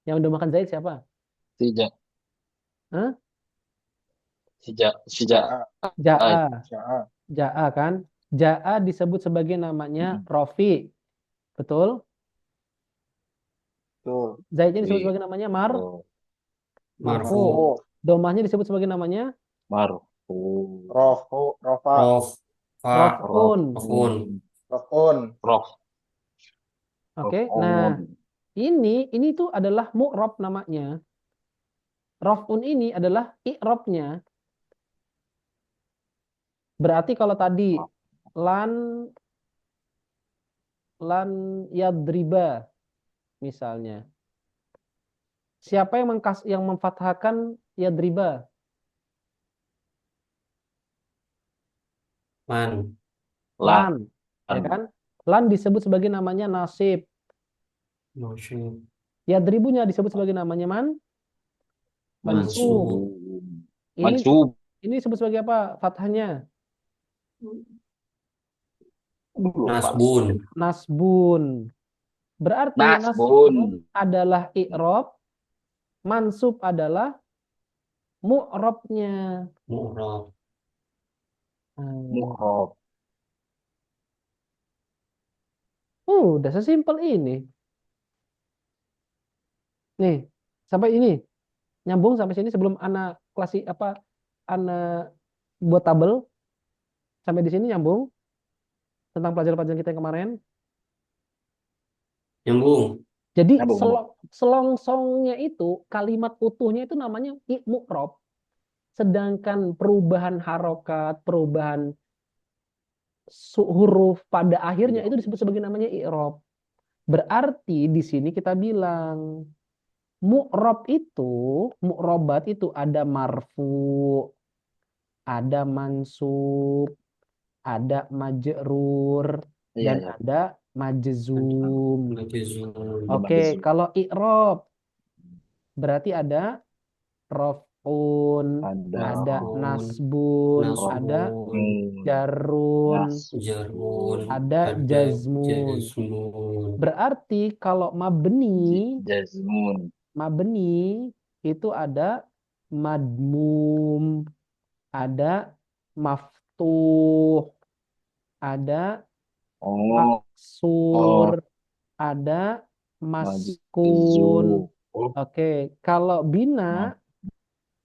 Yang mendomahkan Zaid siapa? Sija, Hah? sija, Ja'a. Ja'a. Ja'a kan? Ja'a disebut sebagai namanya Rofi. Betul? Tuh. Zaidnya disebut sebagai namanya Oh, Marfu. Marfu. Domahnya disebut sebagai namanya marfu, Rofu. Rofa. Rofa, Rofun. Rofun, Rofun. rof, Oke, nah ini tuh adalah mu'rob namanya. Rofun ini adalah i'robnya. Berarti kalau tadi lan yadriba misalnya. Siapa yang memfathahkan yadriba? Man, Lan, ya kan? Lan disebut sebagai namanya nasib. Mansub, Yadribunya disebut sebagai namanya mansub. Ini mansub, ini disebut sebagai apa? Fathahnya Nasbun, nasbun. Berarti nasbun, nasbun adalah i'rob, mansub adalah mu'robnya. Mu'rob, mu'rob. Udah sesimpel ini. Nih, sampai ini nyambung sampai sini sebelum anak anak buat tabel sampai di sini nyambung tentang pelajaran-pelajaran kita yang kemarin. nyambung, Jadi Nyambung. selongsongnya itu kalimat utuhnya itu namanya mu'rob. Sedangkan perubahan harokat, perubahan huruf pada akhirnya itu disebut sebagai namanya i'rob. Berarti di sini kita bilang mu'robat itu ada marfu, ada mansub, ada majrur, dan Iya. ada majzum. Majzum, Oke, kalau i'rob berarti ada rof'un, ada Rof'un, nasbun, ada Nasbun, jarun, Jarun, ada ada jazmun. Jazmun, Berarti kalau jazmun, mabni itu ada madmum, ada maftuh, ada maksur, ada maskun. majzum. Oke, kalau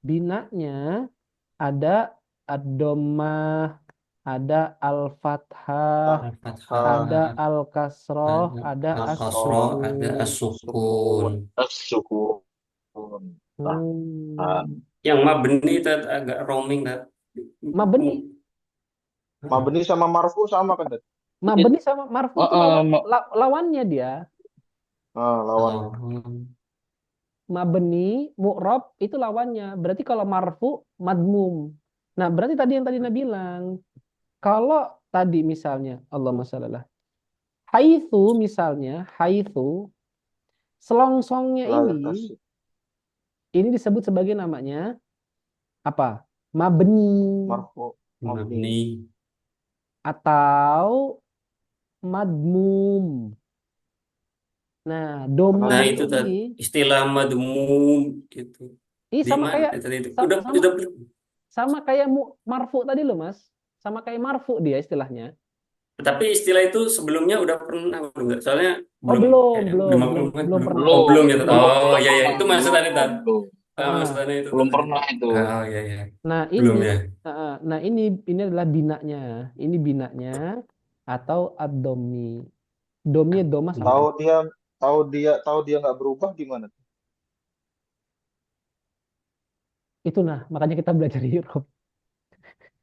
binanya ada ad-dhammah, ada al-fathah, Al-Fathah, ada al-kasroh, ada Al-Qasra, ada as-sukun. As-Sukun. Hmm. Yang mabni itu agak roaming tat. Mabni Mabni sama marfu sama kan, Dad? Mabni sama marfu itu lawannya dia. Lawannya. Mabni, mu'rob itu lawannya. Berarti kalau marfu, madmum. Nah, berarti tadi yang tadi Nabi bilang, kalau tadi misalnya, Allahumma shallallahu haitsu misalnya, haitsu selongsongnya ini disebut sebagai namanya apa? Mabni. Marfu. Mabni. atau madmum. Nah, Kenapa Nah, domanya tuh, itu Tat? tadi ini, istilah madmum gitu. ini Di sama mana kayak tadi itu? sama sama, Udah sama kayak marfu tadi loh Mas. Sama kayak marfu dia istilahnya. tapi istilah itu sebelumnya udah pernah belum nggak? Soalnya Oh belum belum, kayaknya belum, belum aku belum, kan belum belum. pernah. Oh, Belum, belum ya. Tat? belum, Oh, belum iya iya pernah, itu maksudnya belum, Tat. belum, Heeh. Maksudnya itu belum tadi. pernah itu. Oh, iya iya. Nah Belum ini, ya. nah ini adalah binanya. Ini binanya atau ad-domi. Domi doma sama. Tahu Hmm. dia tahu dia nggak berubah gimana? Itu nah, makanya kita belajar huruf.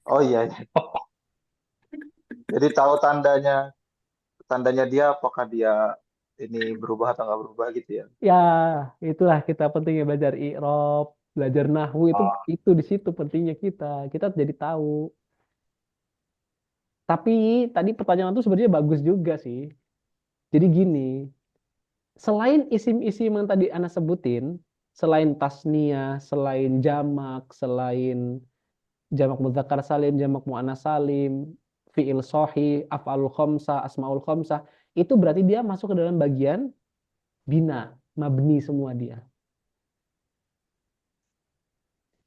Oh iya, iya. Jadi tahu tandanya dia apakah dia ini berubah atau nggak berubah gitu ya. Ya, itulah kita pentingnya belajar i'rab, belajar nahwu Oh, itu di situ pentingnya kita. Kita jadi tahu. Tapi tadi pertanyaan itu sebenarnya bagus juga sih. Jadi gini, selain isim-isim yang tadi Ana sebutin, selain tasniyah, selain jamak, selain jamak mudzakkar salim, jamak muannas salim, fiil sahih, af'alul khamsah, asmaul khamsah, itu berarti dia masuk ke dalam bagian bina, mabni semua dia.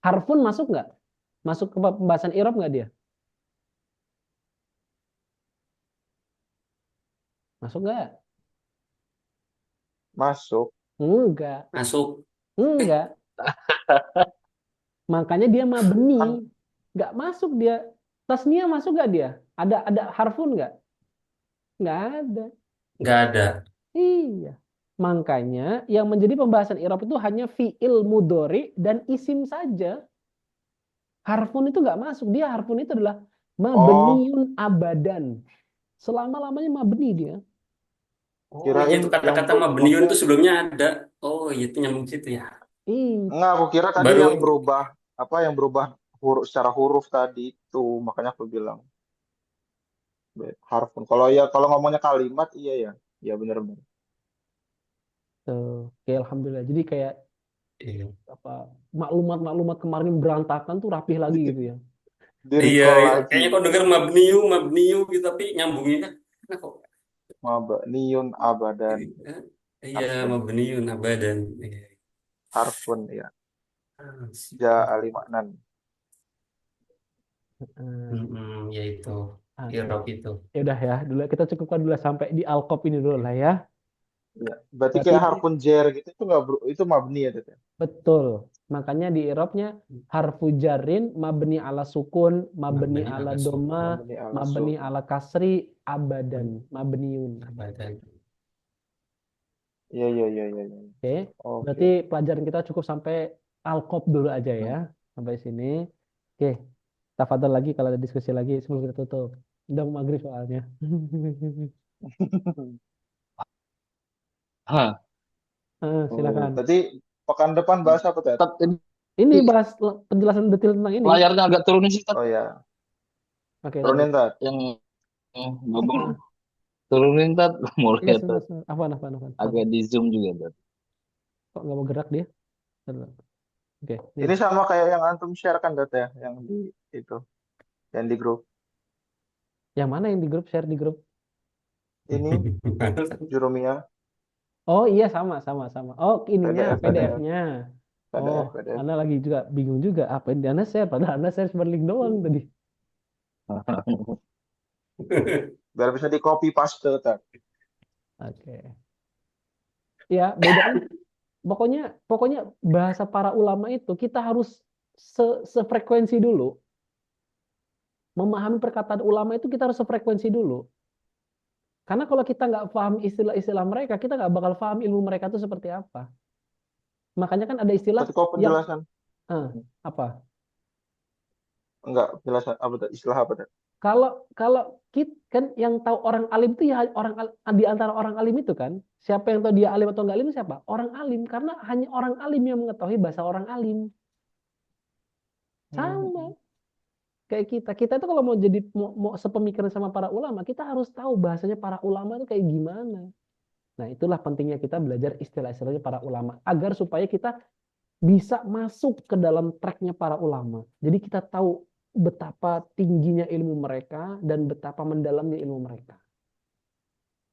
Harfun masuk nggak? Masuk ke pembahasan i'rab nggak dia? Masuk nggak? masuk. Enggak, Masuk. Eh, enggak. Makanya dia mabni, Kan nggak masuk dia. Tasnia masuk nggak dia? Ada harfun nggak? Nggak ada. nggak ada. Iya. Makanya yang menjadi pembahasan i'rab itu hanya fiil mudhari dan isim saja. Harfun itu nggak masuk. Dia harfun itu adalah oh, mabniun abadan. Selama-lamanya mabni dia. Oh iya kirain itu yang kata-kata mabniun maksudnya itu sebelumnya ada. Oh iya itu nyambung situ ya. Ih, enggak, aku kira tadi Baru yang berubah apa yang berubah huruf secara huruf tadi itu makanya aku bilang harfun. Kalau ngomongnya kalimat iya ya. Iya benar-benar. tuh. Oke, alhamdulillah. Jadi kayak iya. apa maklumat-maklumat kemarin berantakan tuh rapih lagi gitu ya. Di Iya, recall iya. lagi. Kayaknya kau dengar mabniu, mabniu gitu tapi nyambunginnya kenapa kok? Mabniun abadan Eh, Iya, harfun. mabniun abadan. Iya. Harfun ya. Ah, sip. Ja alimaknan. Hmm, Mm-mm, ya itu. oke. Irok itu. Ya udah ya, dulu kita cukupkan dulu sampai di Alkop ini dulu lah ya. Iya. Berarti Berarti kayak harfun jer gitu itu nggak itu mabni ya Tete? betul. Makanya di i'rabnya harfu jarrin mabni ala sukun, mabni Mabni ala ala doma, sukun. Mabni ala mabni sukun. ala kasri, abadan, mabniun. Abadan. Iya iya iya iya. Iya. Oke. Oke. Berarti pelajaran kita cukup sampai Alkop dulu aja ya. Sampai sini. Oke. Tafadhol lagi kalau ada diskusi lagi sebelum kita tutup. Udah mau maghrib soalnya. Hah. Oh, Silakan. berarti pekan depan bahas apa Tet? Tat, ini Ini bahas penjelasan detail tentang ini. layarnya agak turunin sih, Tat. Oh ya, Oke, taruh. turunin Tet. Yang ngomong turunin, Tat. Mau Iya, lihat, Tat. sebentar. Apa? Agak di zoom juga, Tat. Kok nggak mau gerak dia? Taruh. Oke, nih. Ini sama kayak yang antum share kan Tet ya, yang di itu, yang di grup. Yang mana yang di grup? Share di grup. Ini Jurumia, Oh iya, sama. Oh, ininya PDF. PDF-nya. Oh, PDF. Ana lagi juga bingung juga apa yang Ana share. Padahal Ana share cuma link doang tadi. Biar bisa di copy paste Tet. Oke. Ya, bedain. Pokoknya bahasa para ulama itu kita harus sefrekuensi dulu. Memahami perkataan ulama itu kita harus sefrekuensi dulu. Karena kalau kita nggak paham istilah-istilah mereka, kita nggak bakal paham ilmu mereka itu seperti apa. Makanya kan ada istilah Tapi kok yang penjelasan apa? enggak penjelasan apa Tet? Istilah apa Tet? Kalau kalau kita kan yang tahu orang alim itu ya di antara orang alim itu kan, siapa yang tahu dia alim atau nggak alim siapa? Orang alim karena hanya orang alim yang mengetahui bahasa orang alim. Sama kayak kita. Kita itu kalau mau jadi mau sepemikiran sama para ulama, kita harus tahu bahasanya para ulama itu kayak gimana. Nah, itulah pentingnya kita belajar istilah-istilahnya para ulama agar supaya kita bisa masuk ke dalam tracknya para ulama. Jadi kita tahu betapa tingginya ilmu mereka dan betapa mendalamnya ilmu mereka.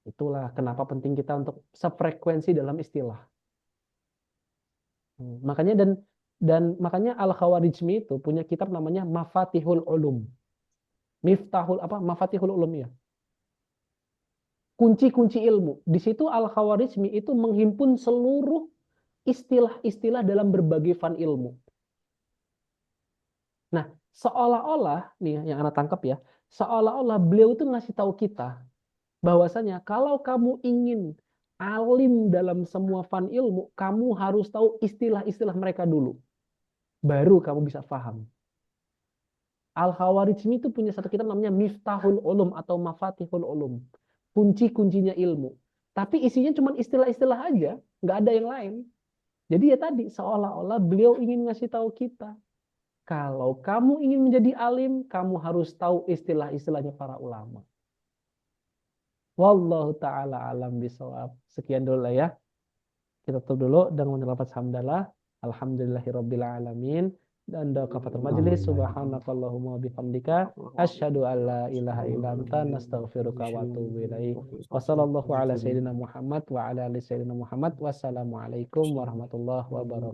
Itulah kenapa penting kita untuk sefrekuensi dalam istilah. Makanya dan makanya Al-Khawarizmi itu punya kitab namanya Mafatihul Ulum. Mafatihul Ulum ya. Kunci-kunci ilmu. Di situ Al-Khawarizmi itu menghimpun seluruh istilah-istilah dalam berbagai fan ilmu. Nah, seolah-olah nih yang anak tangkap ya, seolah-olah beliau itu ngasih tahu kita bahwasanya kalau kamu ingin alim dalam semua fan ilmu, kamu harus tahu istilah-istilah mereka dulu. Baru kamu bisa paham. Al-Khawarizmi itu punya satu kitab namanya Miftahul Ulum atau Mafatihul Ulum. Kunci-kuncinya ilmu. Tapi isinya cuma istilah-istilah aja, nggak ada yang lain. Jadi ya tadi, seolah-olah beliau ingin ngasih tahu kita. Kalau kamu ingin menjadi alim, kamu harus tahu istilah-istilahnya para ulama. Wallahu ta'ala alam bisawab. Sekian dulu lah ya. Kita tutup dulu dengan mengucapkan hamdalah. Alhamdulillahirabbil alamin. Dan doa kafatul majelis. Subhanakallahumma bihamdika asyhadu an la ilaha illa anta nastaghfiruka wa atubu ilaik. Wassallallahu ala sayyidina Muhammad wa ala ali sayyidina Muhammad. Wassalamualaikum warahmatullahi wabarakatuh.